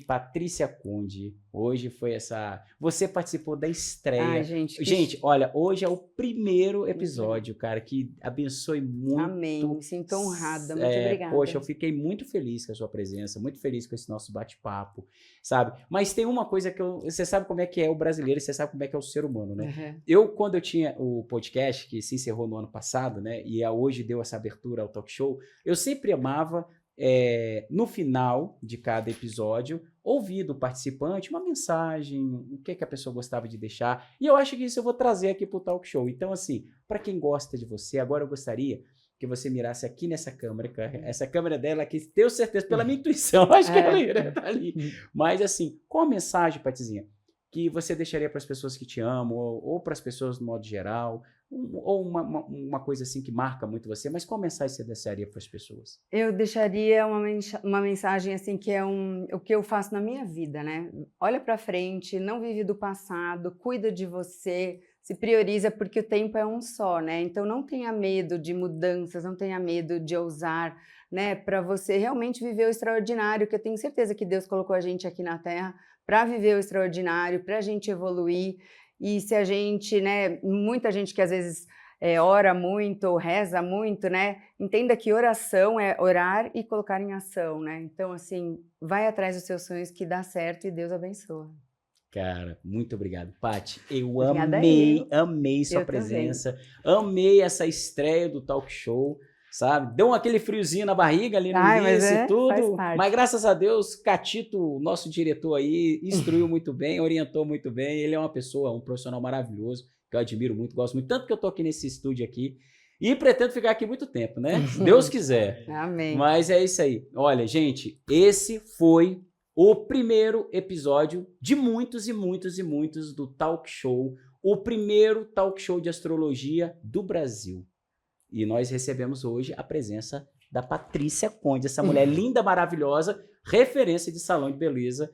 S1: Patrícia Conde, hoje foi essa... Você participou da estreia.
S3: Ai, gente,
S1: olha, hoje é o primeiro episódio, cara, que abençoe muito.
S3: Amém, me sinto honrada, muito obrigada.
S1: Poxa, eu fiquei muito feliz com a sua presença, muito feliz com esse nosso bate-papo, sabe? Mas tem uma coisa que você sabe como é que é o brasileiro, você sabe como é que é o ser humano, né? Quando eu tinha o podcast, que se encerrou no ano passado, né, e hoje deu essa abertura ao talk show, eu sempre amava... no final de cada episódio, ouvir do participante uma mensagem, o que a pessoa gostava de deixar, e eu acho que isso eu vou trazer aqui para o Talk Show. Então, assim, para quem gosta de você, agora eu gostaria que você mirasse aqui nessa câmera, essa câmera dela que tenho certeza, pela minha intuição, acho que ela ia estar ali. Mas, assim, qual a mensagem, Patizinha, que você deixaria para as pessoas que te amam, ou para as pessoas no modo geral, ou uma coisa assim que marca muito você, mas qual mensagem você deixaria para as pessoas? Eu
S3: deixaria uma mensagem assim que é o que eu faço na minha vida, né? Olha para frente, não vive do passado, cuida de você, se prioriza porque o tempo é um só, né? Então não tenha medo de mudanças, não tenha medo de ousar, né? Para você realmente viver o extraordinário, que eu tenho certeza que Deus colocou a gente aqui na Terra para viver o extraordinário, para a gente evoluir. E se a gente, né, muita gente que às vezes ora muito, ou reza muito, né, entenda que oração é orar e colocar em ação, né, então assim, vai atrás dos seus sonhos que dá certo e Deus abençoa.
S1: Cara, muito obrigado. Paty, eu amei sua presença, amei essa estreia do Talk Show, sabe? Deu aquele friozinho na barriga ali no
S3: Mas
S1: início e
S3: faz
S1: tudo,
S3: parte.
S1: mas graças a Deus, Catito, nosso diretor aí, instruiu muito bem, orientou muito bem, ele é uma pessoa, um profissional maravilhoso, que eu admiro muito, gosto muito, tanto que eu tô aqui nesse estúdio aqui, e pretendo ficar aqui muito tempo, né? Se Deus quiser.
S3: Amém.
S1: Mas é isso aí. Olha, gente, esse foi o primeiro episódio de muitos e muitos e muitos do Talk Show, o primeiro talk show de astrologia do Brasil. E nós recebemos hoje a presença da Patrícia Conde, essa mulher linda, maravilhosa, referência de salão de beleza,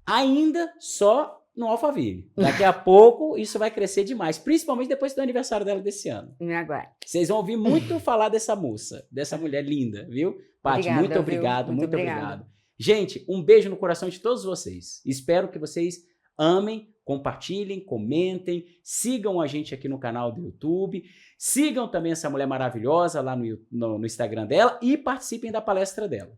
S1: ainda só no Alphaville. Daqui a pouco isso vai crescer demais, principalmente depois do aniversário dela desse ano.
S3: Me aguarde.
S1: Vocês vão ouvir muito falar dessa moça, dessa mulher linda, viu? Paty,
S3: Obrigada,
S1: muito
S3: viu?
S1: obrigado,
S3: Muito
S1: muito
S3: obrigada.
S1: obrigado. Gente, um beijo no coração de todos vocês. Espero que vocês amem, compartilhem, comentem, sigam a gente aqui no canal do YouTube, sigam também essa mulher maravilhosa lá no Instagram dela e participem da palestra dela.